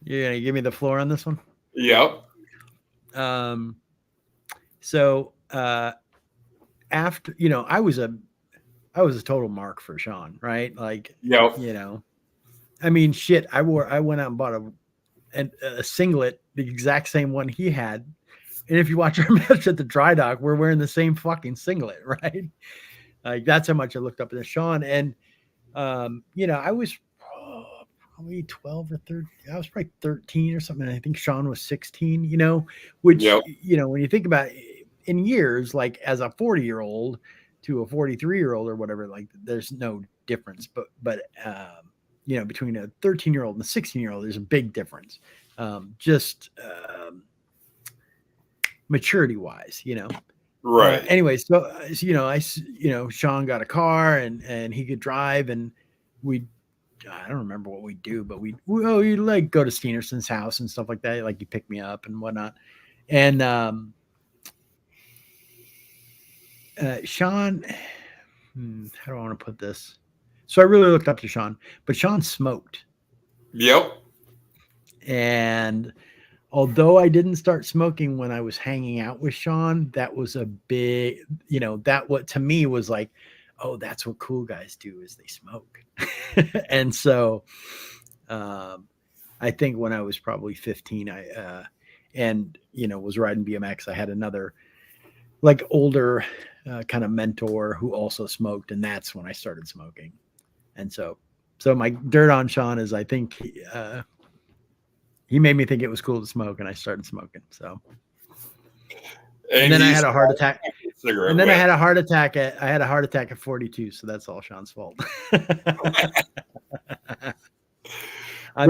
You're going to give me the floor on this one? Yep. So after, I was a total mark for Sean, right? Like, Yep. I mean, shit, I went out and bought a singlet, the exact same one he had. And if you watch our match at the dry dock, we're wearing the same fucking singlet, right? Like, that's how much I looked up to Sean. And, I was probably 12 or 13. I was probably 13 or something. I think Sean was 16, which, Yep. When you think about it, in years, like as a 40-year-old to a 43-year-old or whatever, like there's no difference. But between a 13-year-old and a 16-year-old, there's a big difference. Maturity wise, Right. Anyway, so Sean got a car and he could drive, and I don't remember what we do, but we like go to Steenerson's house and stuff like that. Like, you pick me up and whatnot. And Sean, how do I want to put this? So I really looked up to Sean, but Sean smoked. Yep. And although I didn't start smoking when I was hanging out with Sean, that was a big, that what to me was like, oh, that's what cool guys do, is they smoke. And so I think when I was probably 15, I was riding BMX, I had another like older kind of mentor who also smoked. And that's when I started smoking. And so my dirt on Sean is, I think he made me think it was cool to smoke, and I started smoking. So, and then I had a heart attack. And then I had a heart attack at 42. So that's all Sean's fault. But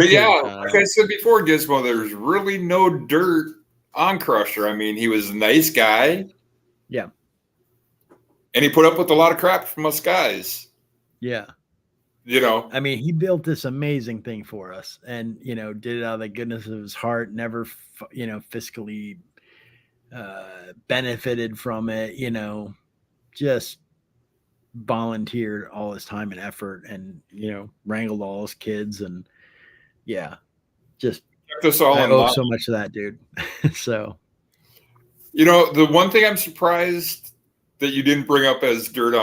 yeah, like I said before, Gizmo, there's really no dirt on Crusher. I mean, he was a nice guy. Yeah. And he put up with a lot of crap from us guys. Yeah. I mean, he built this amazing thing for us, and, did it out of the goodness of his heart, never, fiscally benefited from it, just volunteered all his time and effort, and, wrangled all his kids, and just kept us all I in owe line. so much to that dude. So, the one thing I'm surprised that you didn't bring up as dirt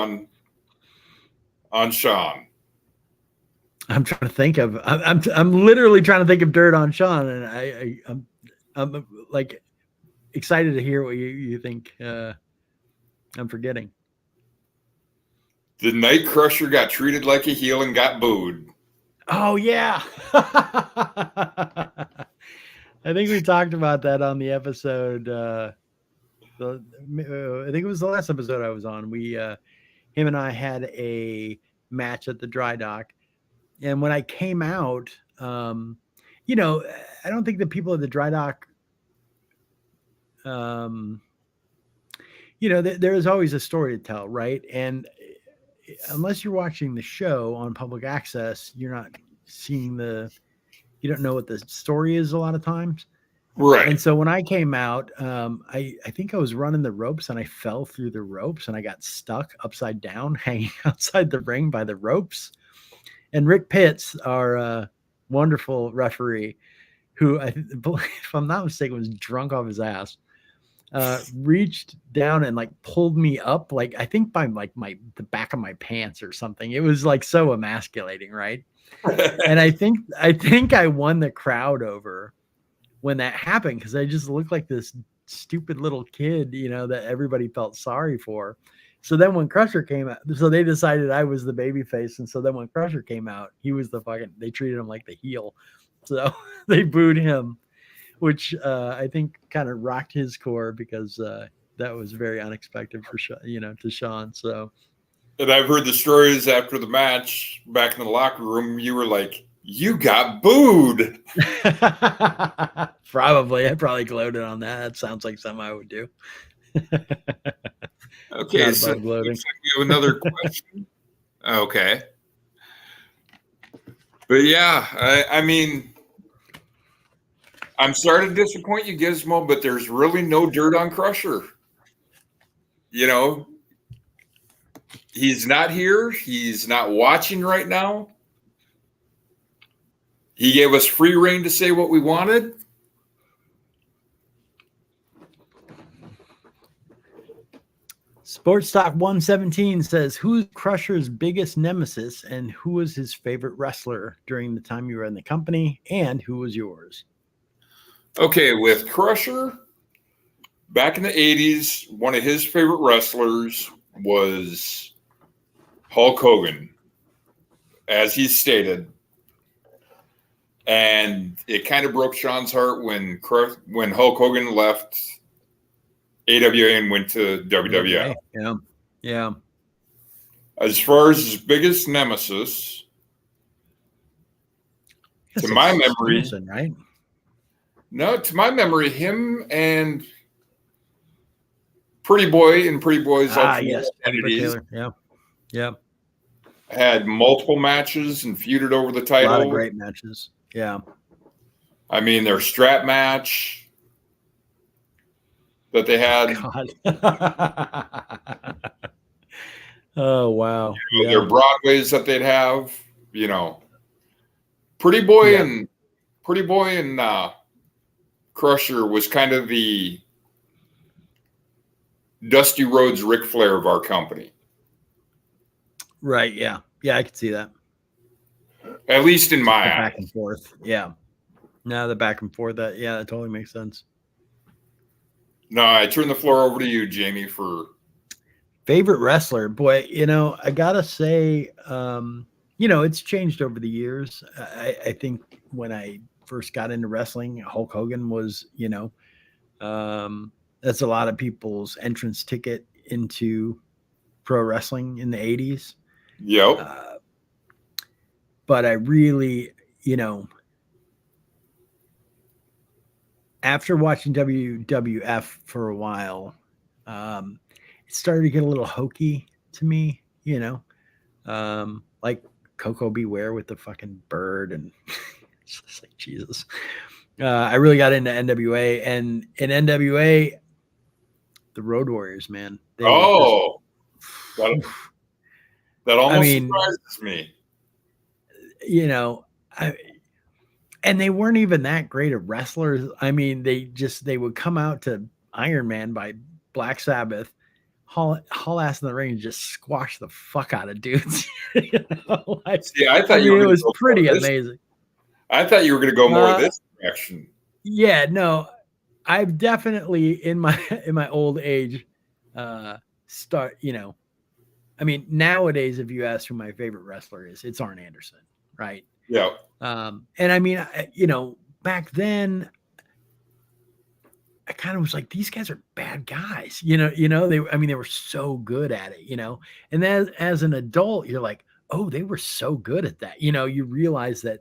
on Sean. I'm trying to think of. I'm literally trying to think of dirt on Sean, and I'm like excited to hear what you think. I'm forgetting. The night Crusher got treated like a heel and got booed. Oh yeah. I think we talked about that on the episode. I think it was the last episode I was on. Him and I had a match at the dry dock. And when I came out, I don't think the people at the dry dock, there is always a story to tell, right? And unless you're watching the show on public access, you're not seeing you don't know what the story is a lot of times. Right. And so when I came out, I think I was running the ropes, and I fell through the ropes, and I got stuck upside down, hanging outside the ring by the ropes. And Rick Pitts, our wonderful referee, who, if I'm not mistaken, was drunk off his ass, reached down and like pulled me up, like I think by like the back of my pants or something. It was like so emasculating, right? And I think I won the crowd over when that happened, because I just looked like this stupid little kid, that everybody felt sorry for. So then when Crusher came out, so they decided I was the baby face. And so then when Crusher came out, he was they treated him like the heel. So they booed him, which I think kind of rocked his core, because that was very unexpected for to Sean. So, And I've heard the stories after the match back in the locker room. You were like, you got booed. probably I probably gloated on that. That sounds like something I would do. Okay, Not so about gloating. looks like we have another question. Okay. But yeah, I mean, I'm sorry to disappoint you, Gizmo, but there's really no dirt on Crusher. You know, he's not here. He's not watching right now. He gave us free reign to say what we wanted. Sports Talk 117 says, who's Crusher's biggest nemesis and who was his favorite wrestler during the time you were in the company, and who was yours? Okay, with Crusher, back in the 80s, one of his favorite wrestlers was Hulk Hogan, as he stated. And it kind of broke Sean's heart when Hulk Hogan left AWA and went to WWF. Yeah. Yeah. As far as his biggest nemesis, to my memory, Stevenson, right? no, to my memory, him and Pretty Boy and Pretty Boy's yes, entities yeah. had multiple matches and feuded over the A title. lot of great matches. Yeah. I mean, their strap match that they had, God. Oh wow. their Broadways that they'd have, Pretty Boy and Crusher was kind of the Dusty Rhodes Ric Flair of our company. Right. Yeah. Yeah. I could see that. At least in my eyes. Back and forth. Yeah. No, the back and forth. That totally makes sense. No, I turn the floor over to you, Jamie, for favorite wrestler. Boy, I gotta say, it's changed over the years. I think when I first got into wrestling, Hulk Hogan was, that's a lot of people's entrance ticket into pro wrestling in the 80s. Yep. But I really, after watching WWF for a while, it started to get a little hokey to me, like Coco Beware with the fucking bird, and it's just like Jesus. I really got into NWA, and in NWA, the Road Warriors, man. That almost surprises me. And they weren't even that great of wrestlers. I mean, they would come out to Iron Man by Black Sabbath, haul ass in the ring, and just squash the fuck out of dudes. See, I thought it was pretty amazing. I thought you were going to go more this direction. Yeah, no, I've definitely in my old age, I mean, nowadays, if you ask who my favorite wrestler is, it's Arn Anderson, right? Yeah. And I mean, back then, I kind of was like, these guys are bad guys, they were so good at it, and then as an adult, you're like, oh, they were so good at that. You realize that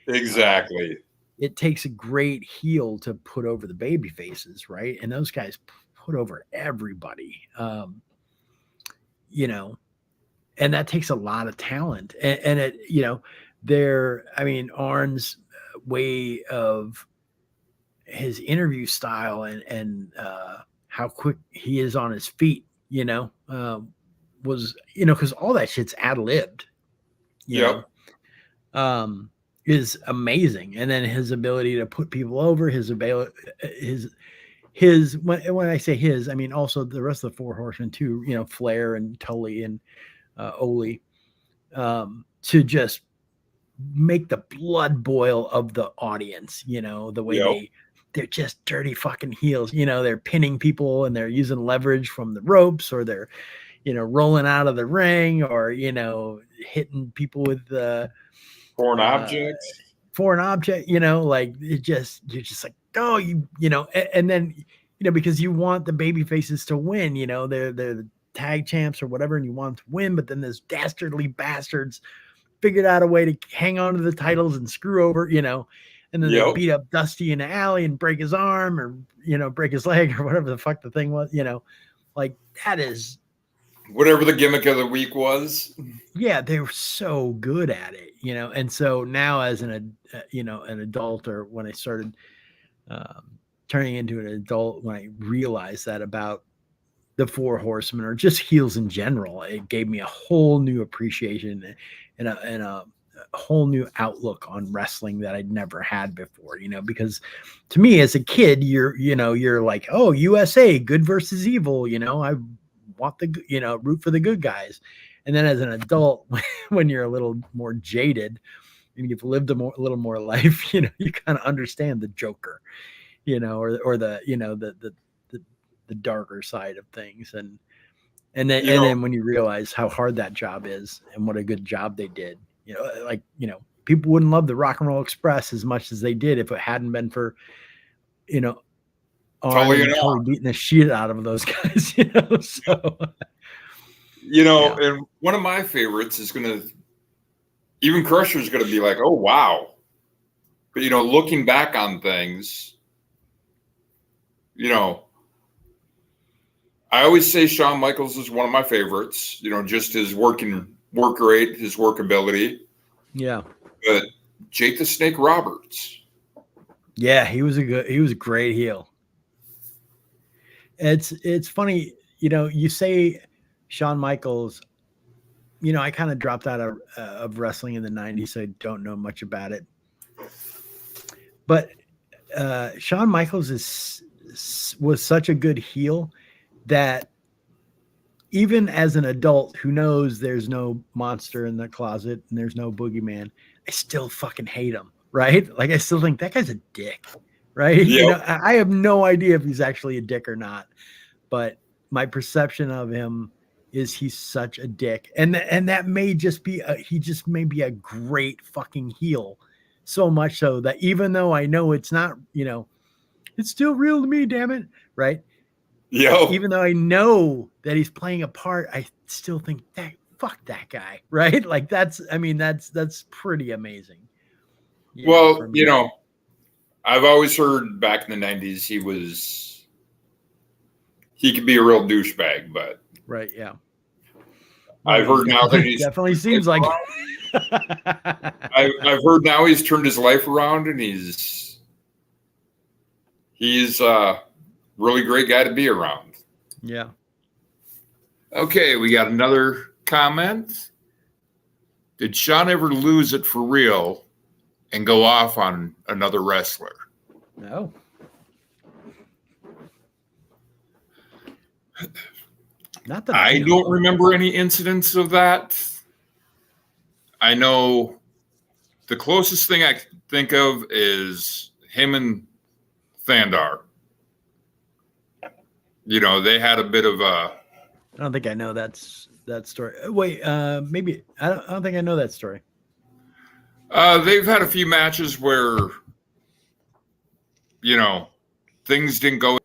exactly. It takes a great heel to put over the baby faces, right? And those guys put over everybody, and that takes a lot of talent, and it, Arn's way of his interview style and how quick he is on his feet, was, because all that shit's ad-libbed, is amazing. And then his ability to put people over, when I say his, I mean also the rest of the Four Horsemen too, Flair and Tully and Ole, to just make the blood boil of the audience, the way they're just dirty fucking heels, they're pinning people and they're using leverage from the ropes, or they're, rolling out of the ring, or, hitting people with the foreign object, like you're just like, oh, and then because you want the baby faces to win, they're the tag champs or whatever, and you want them to win, but then those dastardly bastards figured out a way to hang on to the titles and screw over, and then they beat up Dusty in the alley and break his arm or, break his leg or whatever the fuck the thing was, like that is whatever the gimmick of the week was. Yeah, they were so good at it, and so now as an adult, or when I started turning into an adult, when I realized that about the Four Horsemen or just heels in general, it gave me a whole new appreciation and a whole new outlook on wrestling that I'd never had before, because to me as a kid, you're like, oh, USA, good versus evil, I want the, root for the good guys. And then as an adult, when you're a little more jaded and you've lived a little more life, you kind of understand the Joker, or the, the darker side of things. And then when you realize how hard that job is and what a good job they did, people wouldn't love the Rock and Roll Express as much as they did if it hadn't been for, Tully beating the shit out of those guys, so. And one of my favorites is even Crusher's going to be like, oh, wow. But, looking back on things, I always say Shawn Michaels is one of my favorites, just his work rate, his workability. Yeah. But Jake the Snake Roberts. Yeah, he was a great heel. It's funny, you say Shawn Michaels, I kind of dropped out of wrestling in the 90s, so I don't know much about it. But Shawn Michaels was such a good heel that even as an adult who knows there's no monster in the closet and there's no boogeyman, I still fucking hate him, right? Like I still think that guy's a dick, right? Yep. I have no idea if he's actually a dick or not, but my perception of him is he's such a dick, and that may just be he just may be a great fucking heel, so much so that even though I know it's not, it's still real to me, damn it, right? Yeah. Even though I know that he's playing a part, I still think that fuck that guy, right? Like that's pretty amazing. Well, I've always heard back in the 90s he could be a real douchebag, but right, yeah. I've heard now that he's definitely seems like I've heard now he's turned his life around and he's a really great guy to be around. Yeah. Okay, we got another comment. Did Shawn ever lose it for real and go off on another wrestler? No. Not that I don't remember any incidents of that. I know the closest thing I can think of is him and Thandar. They had a bit of a. I don't think I know that story. Wait, maybe I don't think I know that story. They've had a few matches where, things didn't go.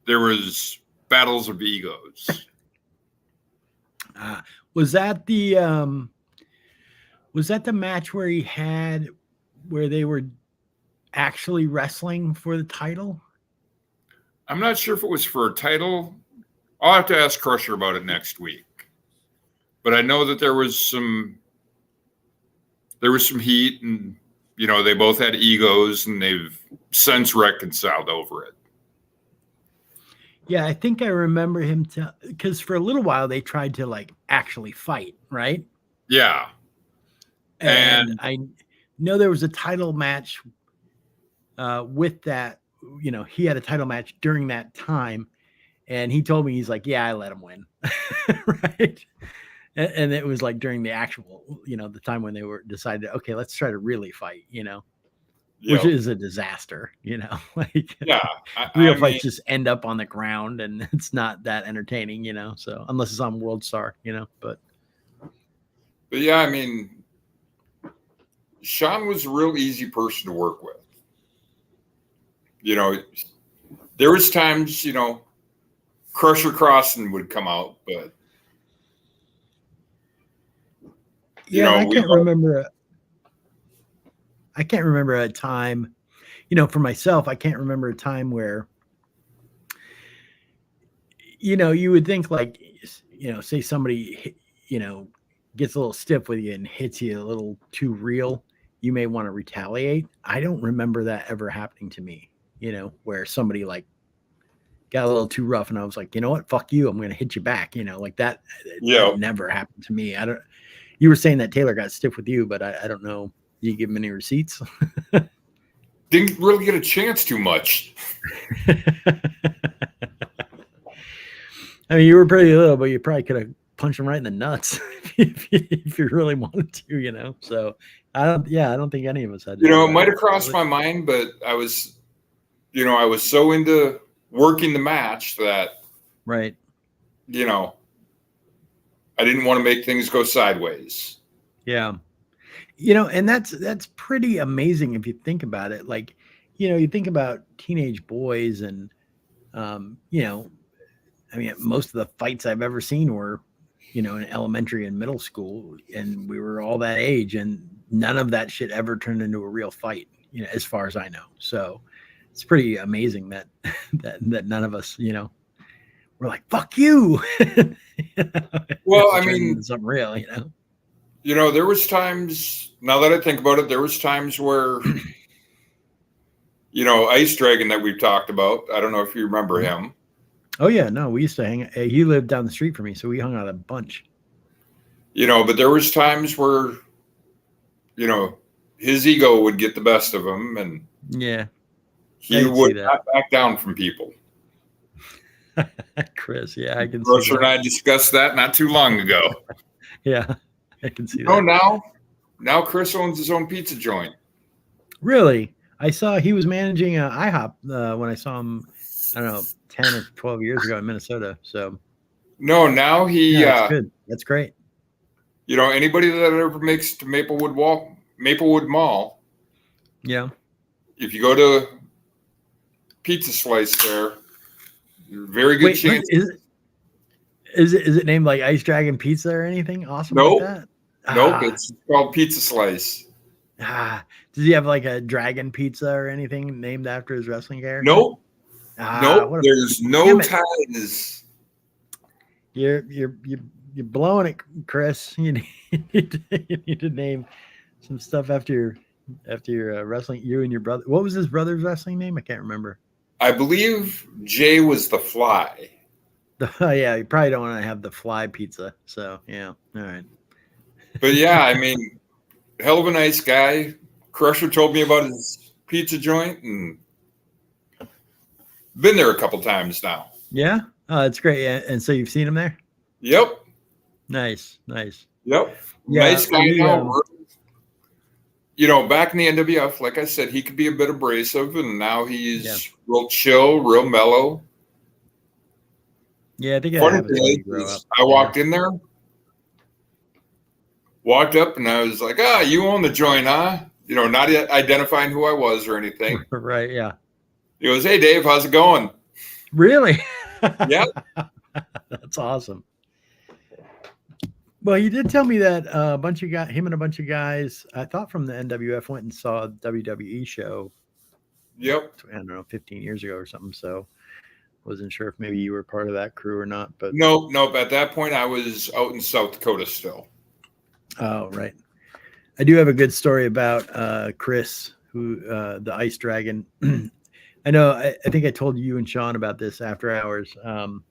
There was battles of egos. Was that the match where they were actually wrestling for the title? I'm not sure if it was for a title. I'll have to ask Crusher about it next week. But I know that there was some heat, and they both had egos, and they've since reconciled over it. Yeah, I think I remember him because for a little while they tried to actually fight, right? Yeah. And I know there was a title match with that. He had a title match during that time, and he told me, he's like, yeah, I let him win. Right. And it was during the actual, the time when they were decided, okay, let's try to really fight, which is a disaster, Yeah. Real fights just end up on the ground and it's not that entertaining, so unless it's on World Star, but yeah, Shawn was a real easy person to work with. there was times, Crusher Crossing would come out, but I can't remember. I can't remember a time, for myself. I can't remember a time where, you would think like, say somebody, gets a little stiff with you and hits you a little too real, you may want to retaliate. I don't remember that ever happening to me, where somebody like got a little too rough and I was like, you know what, fuck you, I'm going to hit you back, like that. Yeah. That never happened to me. You were saying that Taylor got stiff with you, but I don't know. Did you give him any receipts? Didn't really get a chance too much. I mean, you were pretty little, but you probably could have punched him right in the nuts if you really wanted to, So I don't think any of us had. It might have crossed my mind, but I was so into working the match that, right. I didn't want to make things go sideways. Yeah. And that's pretty amazing if you think about it. Like, you think about teenage boys and, I mean, most of the fights I've ever seen were, in elementary and middle school, and we were all that age, and none of that shit ever turned into a real fight, as far as I know. So it's pretty amazing that none of us, we're like, fuck you. Well, I mean, something real, there was times, now that I think about it, there was times where, Ice Dragon that we've talked about, I don't know if you remember him. Oh yeah, no, we used to hang. He lived down the street from me, so we hung out a bunch. But there was times where, his ego would get the best of him, and he would not back down from people. Chris, yeah, I can. Crusher and I discussed that not too long ago. Yeah, I can see that. Oh, now Chris owns his own pizza joint. Really? I saw he was managing IHOP when I saw him. I don't know, 10 or 12 years ago in Minnesota. So no, now he that's good. That's great. Anybody that ever makes to Maplewood Mall. Yeah. If you go to Pizza Slice there, very good chance. Is it named like Ice Dragon Pizza or anything awesome like that? Nope, it's called Pizza Slice. Does he have like a dragon pizza or anything named after his wrestling character? Nope. Nope. There's no ties. You're blowing it, Chris. You need to name some stuff after your wrestling. You and your brother. What was his brother's wrestling name? I can't remember. I believe Jay was the Fly. Yeah, you probably don't want to have the Fly pizza. So yeah, all right. But yeah, I mean, hell of a nice guy. Crusher told me about his pizza joint, and been there a couple times now. Yeah, it's great. Yeah. And so you've seen him there? Yep. Nice. Yep. Yeah, nice guy now. Back in the NWF, like I said, he could be a bit abrasive, and now he's real chill, real mellow. Yeah, I think I walked in there, walked up, and I was like, you own the joint, huh? Not identifying who I was or anything. Right, yeah. He goes, hey, Dave, how's it going? Really? Yeah. That's awesome. Well, he did tell me that him and a bunch of guys, I thought from the NWF went and saw a WWE show. Yep. I don't know, 15 years ago or something. So wasn't sure if maybe you were part of that crew or not. But nope. At that point, I was out in South Dakota still. Oh, right. I do have a good story about Chris, who the Ice Dragon. I know. I think I told you and Sean about this after hours on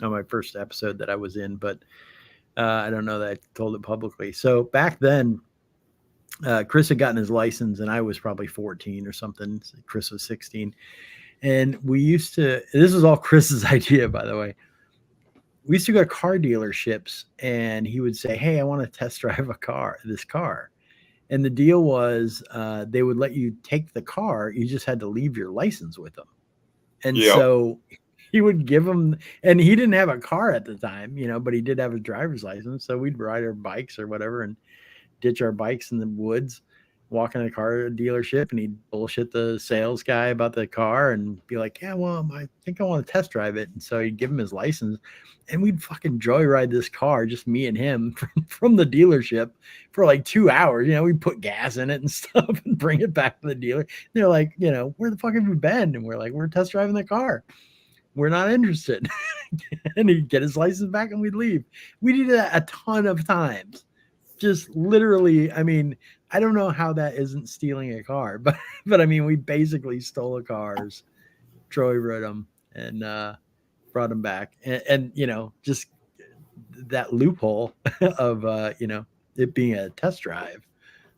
my first episode that I was in, but I don't know that I told it publicly. So back then, Chris had gotten his license, and I was probably 14 or something. Chris was 16, and we used to. This is all Chris's idea, by the way. We used to go to car dealerships, and he would say, "Hey, I want to test drive this car." And the deal was they would let you take the car. You just had to leave your license with them. And so he would give him, and he didn't have a car at the time, but he did have a driver's license. So we'd ride our bikes or whatever and ditch our bikes in the woods walk in a car dealership and he'd bullshit the sales guy about the car and be like, yeah, well, I think I want to test drive it. And so he'd give him his license and we'd fucking joyride this car, just me and him from the dealership for like 2 hours. You know, we'd put gas in it and stuff and bring it back to the dealer. And they're like, you know, where the fuck have you been? And we're like, we're test driving the car. We're not interested. And he'd get his license back and we'd leave. We did that a ton of times. Just literally, I mean, I don't know how that isn't stealing a car, but I mean, we basically stole the cars, joyride them, and brought them back. And you know, just that loophole of you know, it being a test drive.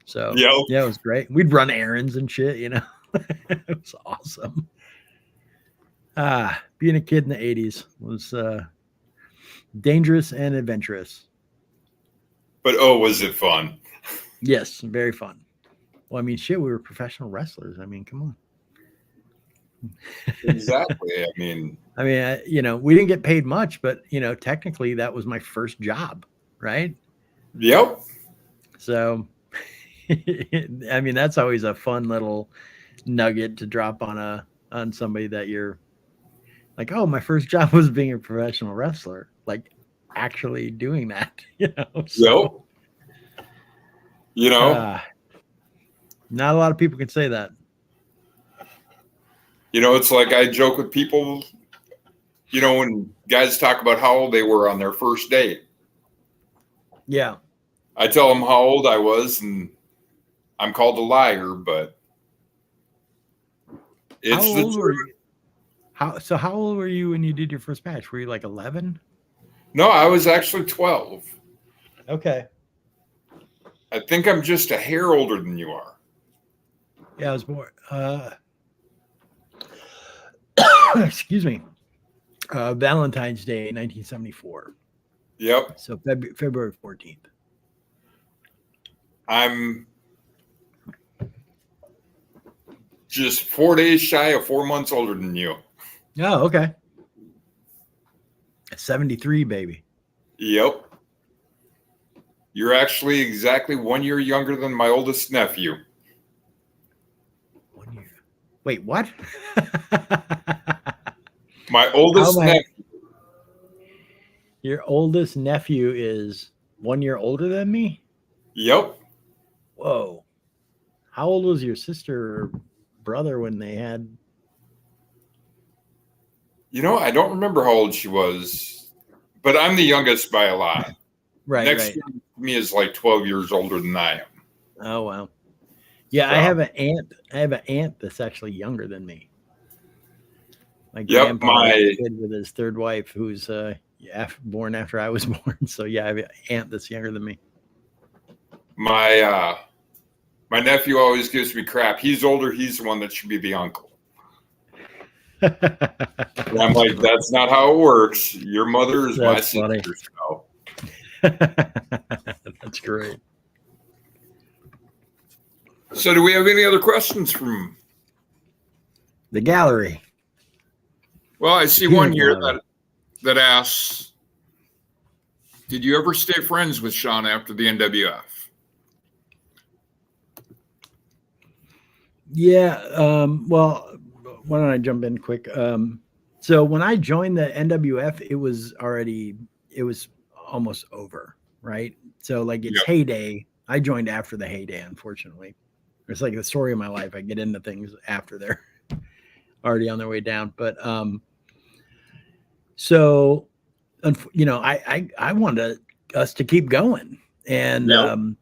So yeah, it was great. We'd run errands and shit, you know. It was awesome. Being a kid in the 80s was dangerous and adventurous. But oh, was it fun? Yes, very fun. Well, I mean, shit, we were professional wrestlers. I mean, come on. Exactly. I mean, you know, we didn't get paid much, but you know, technically that was my first job, right? Yep. So, I mean, that's always a fun little nugget to drop on somebody that you're like, oh, my first job was being a professional wrestler, like actually doing that, you know? So, yep. You know, not a lot of people can say that. You know, it's like I joke with people, you know, when guys talk about how old they were on their first date. Yeah. I tell them how old I was, and I'm called a liar, but it's How the old were truth. you? How old were you when you did your first match? Were you like 11? No, I was actually 12. Okay. I think I'm just a hair older than you are. Yeah, I was born. Excuse me. Valentine's Day, 1974. Yep. So February 14th. I'm just 4 days shy of 4 months older than you. Oh, okay. 73, baby. Yep. You're actually exactly 1 year younger than my oldest nephew. 1 year. Wait, what? My oldest nephew. Your oldest nephew is 1 year older than me? Yep. Whoa. How old was your sister or brother when they had? You know, I don't remember how old she was, but I'm the youngest by a lot. Right. Next to me is like 12 years older than I am. Oh, wow. Yeah, So, I have an aunt that's actually younger than me. My Yep, grandpa had a kid with his third wife who's born after I was born. So yeah, I have an aunt that's younger than me. my nephew always gives me crap. He's older. He's the one that should be the uncle. And I'm like, that's not how it works. Your mother is my That's funny. sister. So. That's great. So do we have any other questions from? The gallery. Well, I see one here that asks, did you ever stay friends with Sean after the NWF? Yeah. Well, why don't I jump in quick? So when I joined the NWF, it was almost over, right? So like its heyday, I joined after the heyday, unfortunately. It's like the story of my life. I get into things after they're already on their way down. But so, you know, I wanted us to keep going. And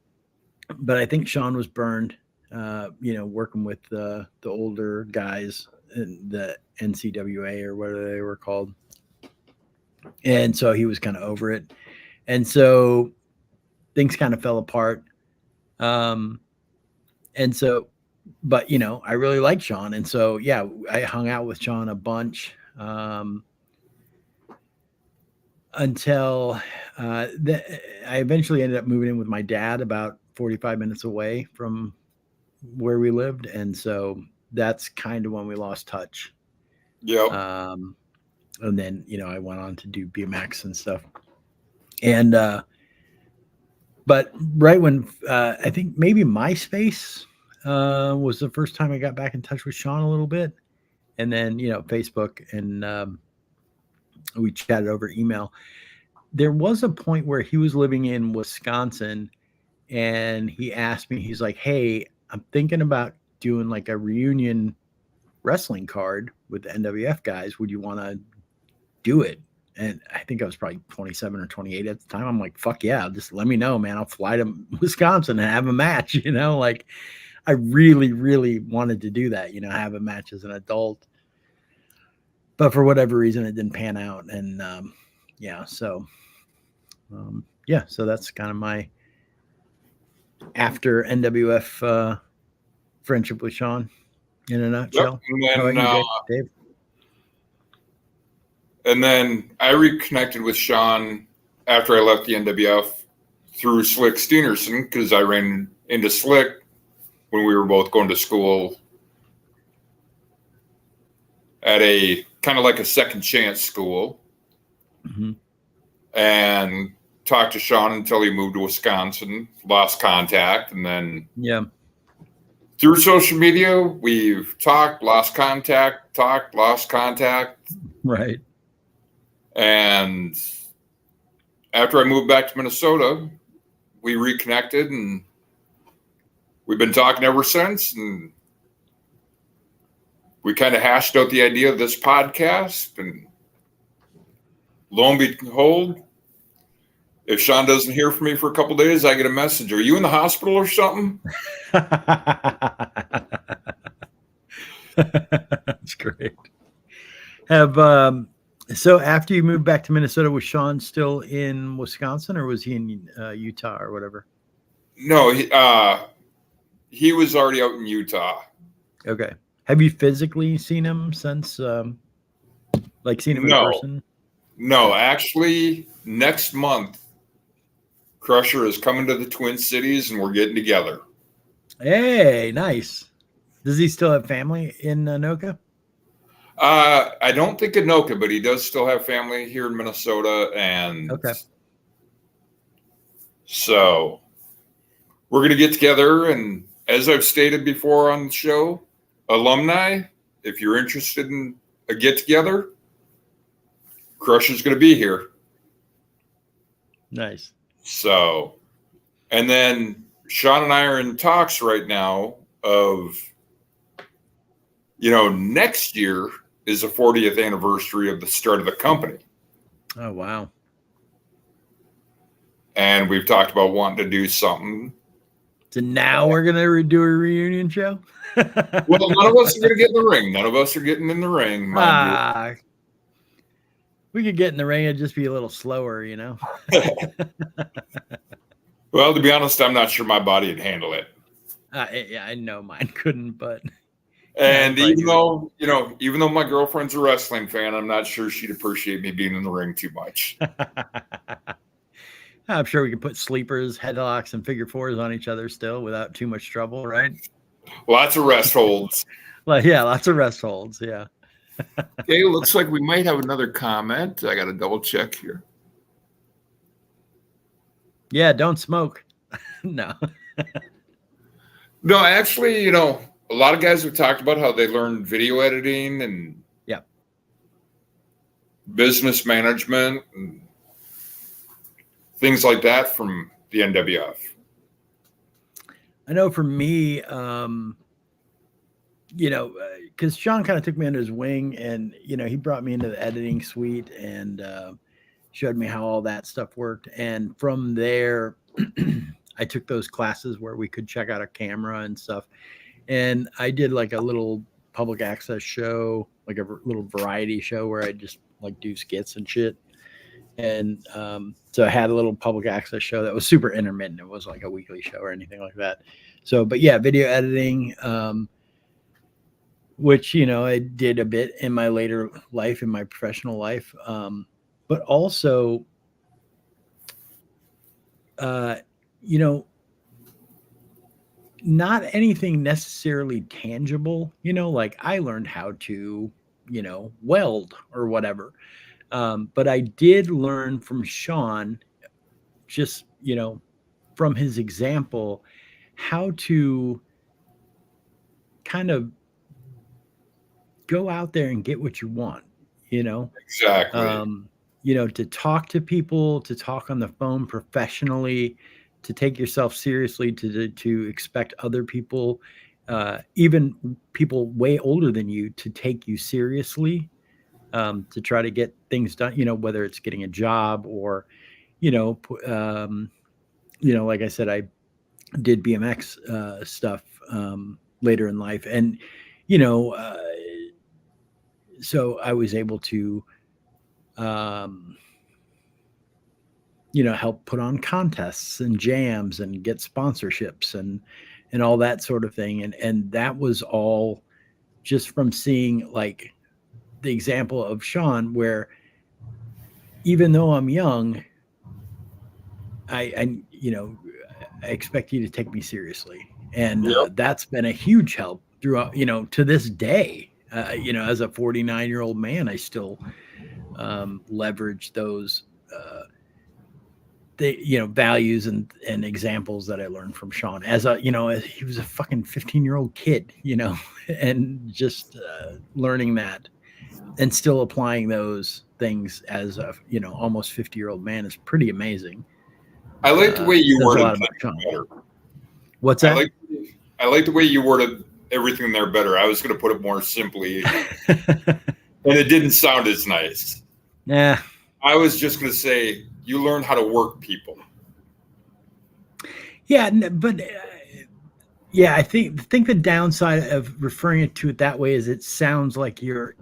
but I think Sean was burned, you know, working with the older guys in the NCWA or whatever they were called. And so he was kind of over it. And so things kind of fell apart. And so, but you know, I really liked Sean. And so, yeah, I hung out with Sean a bunch, until, I eventually ended up moving in with my dad about 45 minutes away from where we lived. And so that's kind of when we lost touch. Yeah. And then, you know, I went on to do BMX and stuff. And, but right when, I think maybe MySpace was the first time I got back in touch with Sean a little bit. And then, Facebook, and we chatted over email. There was a point where he was living in Wisconsin, and he asked me, he's like, hey, I'm thinking about doing like a reunion wrestling card with the NWF guys. Would you want to do it? And I think I was probably 27 or 28 at the time. I'm like, fuck yeah, just let me know, man. I'll fly to Wisconsin and have a match, like I really, really wanted to do that, have a match as an adult. But for whatever reason, it didn't pan out. And so that's kind of my after NWF friendship with Sean in a nutshell. Yep. How about you, Dave? And then I reconnected with Sean after I left the NWF through Slick Steenerson, because I ran into Slick when we were both going to school at a kind of like a second chance school. Mm-hmm. And talked to Sean until he moved to Wisconsin, lost contact. And then through social media, we've talked, lost contact. Right. And after I moved back to Minnesota, we reconnected, and we've been talking ever since. And we kind of hashed out the idea of this podcast, and lo and behold, if Sean doesn't hear from me for a couple of days, I get a message. Are you in the hospital or something? That's great. So after you moved back to Minnesota, was Sean still in Wisconsin, or was he in Utah or whatever? No, he was already out in Utah. Okay. Have you physically seen him since, seen him in person? No, actually, next month, Crusher is coming to the Twin Cities, and we're getting together. Hey, nice. Does he still have family in Anoka? I don't think Anoka, but he does still have family here in Minnesota. And okay. So we're going to get together. And as I've stated before on the show, alumni, if you're interested in a get together, Crusher's going to be here. Nice. So, and then Sean and I are in talks right now of, next year is the 40th anniversary of the start of the company. Oh, wow. And we've talked about wanting to do something. So now we're going to do a reunion show? Well, none of us are going to get in the ring. None of us are getting in the ring, mind you. We could get in the ring. It'd just be a little slower, Well, to be honest, I'm not sure my body would handle it. Yeah, I know mine couldn't, but. And even though my girlfriend's a wrestling fan, I'm not sure she'd appreciate me being in the ring too much. I'm sure we can put sleepers, headlocks, and figure fours on each other still without too much trouble, right? Lots of rest holds. Well, yeah, lots of rest holds, yeah. Okay, looks like we might have another comment. I got to double check here. Yeah, don't smoke. No. No, actually, a lot of guys have talked about how they learned video editing and business management and things like that from the NWF. I know for me, because Sean kind of took me under his wing, and, he brought me into the editing suite and showed me how all that stuff worked. And from there, I took those classes where we could check out a camera and stuff. And I did like a little public access show, like a little variety show where I just do skits and shit. And so I had a little public access show that was super intermittent. It wasn't like a weekly show or anything like that. So, but yeah, video editing, which, I did a bit in my later life, in my professional life. But also, not anything necessarily tangible, like I learned how to, weld or whatever. But I did learn from Sean, just, from his example, how to kind of go out there and get what you want, you know? Exactly. You know, to talk to people, to talk on the phone professionally, to take yourself seriously, to expect other people, even people way older than you, to take you seriously, to try to get things done, you know, whether it's getting a job or, you know, like I said, I did BMX stuff later in life. And, you know, so I was able to, you know, help put on contests and jams and get sponsorships and all that sort of thing. And that was all just from seeing like the example of Sean, where even though I'm young, I you know, I expect you to take me seriously. And that's been a huge help throughout, you know, to this day. You know, as a 49-year-old man, I still leverage those the, you know, values and examples that I learned from Sean as a, you know, as he was a fucking 15-year-old kid, you know, and just learning that and still applying those things as a, you know, almost 50-year-old man is pretty amazing. I like the way you worded that better. What's that? I like the way you worded everything there better. I was going to put it more simply, and it didn't sound as nice. Yeah. I was just going to say, you learn how to work people. Yeah, but yeah, I think the downside of referring to it that way is it sounds like you're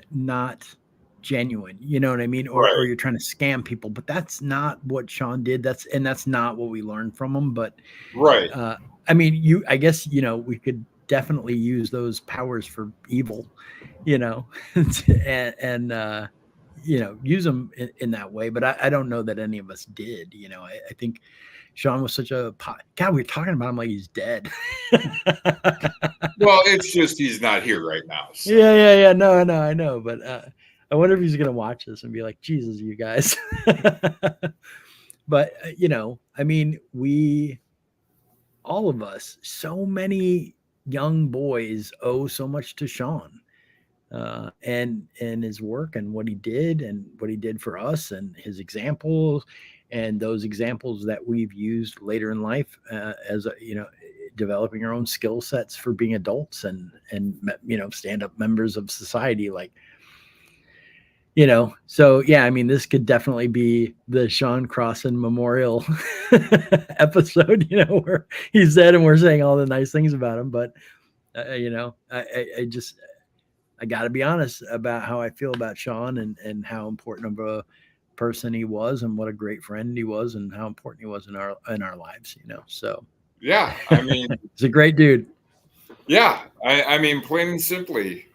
not genuine. You know what I mean? Or you're trying to scam people. But that's not what Sean did. That's not what we learned from him. But I mean, I guess, you know, we could definitely use those powers for evil, you know, and you know, use them in that way. But I don't know that any of us did. You know, I think Sean was such a God. We were talking about him like he's dead. Well, it's just he's not here right now. So. Yeah. No, I know. But I wonder if he's gonna watch this and be like, Jesus, you guys. But you know, I mean, all of us, so many young boys owe so much to Sean. And his work and what he did for us and his examples and those examples that we've used later in life as a, you know, developing our own skill sets for being adults and you know, stand-up members of society, like, you know. So yeah, I mean, this could definitely be the Sean Crossan Memorial episode, you know, where he's dead and we're saying all the nice things about him. But you know, I got to be honest about how I feel about Sean and how important of a person he was and what a great friend he was and how important he was in our lives, you know. So yeah, I mean, he's a great dude. Yeah, I mean, plain and simply,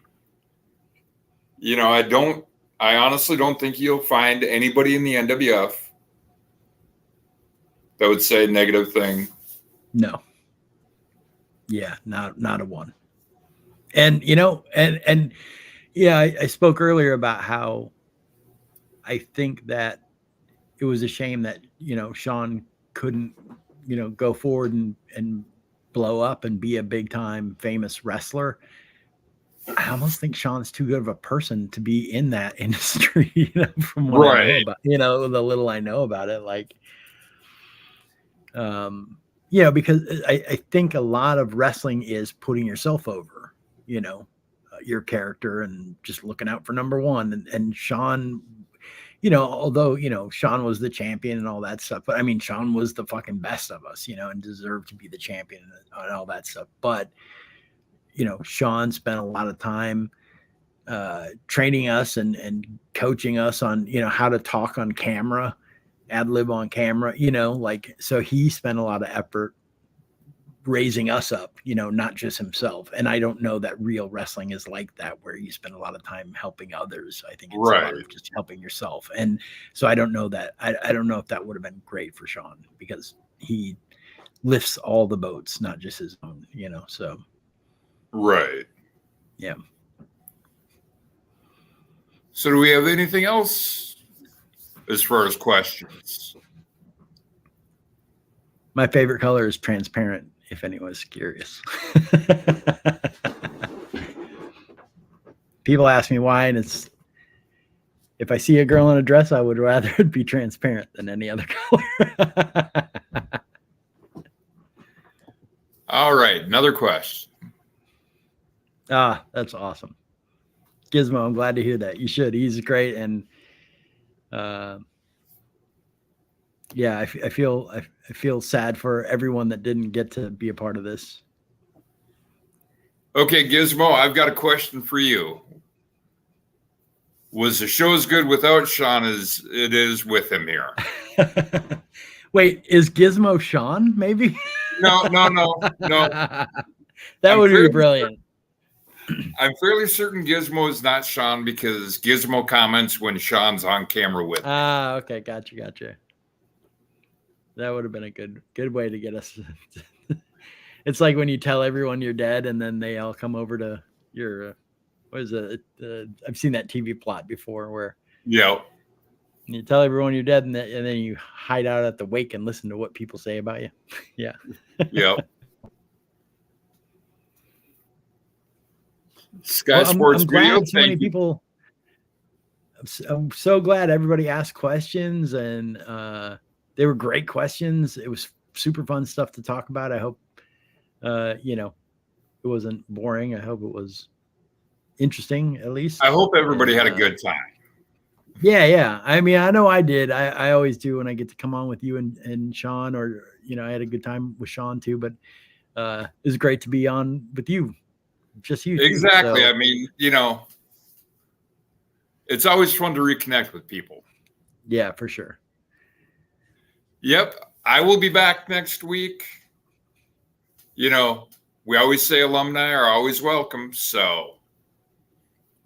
you know, I honestly don't think you'll find anybody in the NWF that would say a negative thing. No. Yeah, not a one. And, you know, and yeah, I spoke earlier about how I think that it was a shame that, you know, Sean couldn't, you know, go forward and blow up and be a big time famous wrestler. I almost think Sean's too good of a person to be in that industry, you know, from what I know about, you know, the little I know about it. Like, you know, because I think a lot of wrestling is putting yourself over, you know, your character and just looking out for number one. And Sean, you know, although, you know, Sean was the champion and all that stuff, but I mean, Sean was the fucking best of us, you know, and deserved to be the champion and all that stuff. But, you know, Sean spent a lot of time training us and coaching us on, you know, how to talk on camera, ad lib on camera, you know, like, so he spent a lot of effort raising us up, you know, not just himself. And I don't know that real wrestling is like that, where you spend a lot of time helping others. I think it's a lot of just helping yourself. And so I don't know that, I don't know if that would have been great for Sean, because he lifts all the boats, not just his own, you know, so. Right. Yeah. So do we have anything else as far as questions? My favorite color is transparent, if anyone's curious. people ask me why, and it's if I see a girl in a dress, I would rather it be transparent than any other color. All right, another question. Ah, that's awesome. Gizmo, I'm glad to hear that. You should. He's great, and yeah, I feel sad for everyone that didn't get to be a part of this. Okay, Gizmo, I've got a question for you. Was the show as good without Sean as it is with him here? Wait, is Gizmo Sean? Maybe. No. That would be brilliant. I'm fairly certain Gizmo is not Sean because Gizmo comments when Sean's on camera with him. Ah, okay, gotcha. That would have been a good way to get us. It's like when you tell everyone you're dead, and then they all come over to your. What is it? I've seen that TV plot before where. Yeah. You tell everyone you're dead, and then you hide out at the wake and listen to what people say about you. Yeah. Yep. Sky Sports I'm glad Video. so many people. I'm so glad everybody asked questions, and they were great questions. It was super fun stuff to talk about. I hope, it wasn't boring. I hope it was interesting, at least. I hope everybody had a good time. Yeah. I mean, I know I did. I always do when I get to come on with you and Sean, or, I had a good time with Sean too, but it was great to be on with you. Just you. Exactly. Too, so. I mean, it's always fun to reconnect with people. Yeah, for sure. Yep. I will be back next week. We always say alumni are always welcome. So,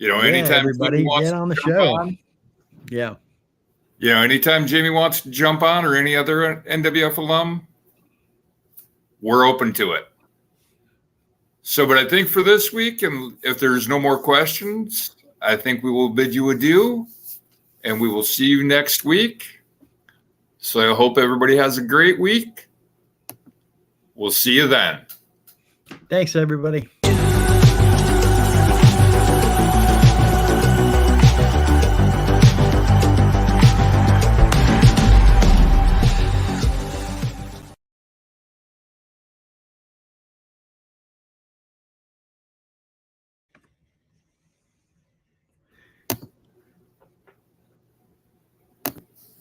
anytime everybody get on the show. Yeah. Anytime Jamie wants to jump on, or any other NWF alum, we're open to it. So, but I think for this week, and if there's no more questions, I think we will bid you adieu, and we will see you next week. So I hope everybody has a great week. We'll see you then. Thanks, everybody.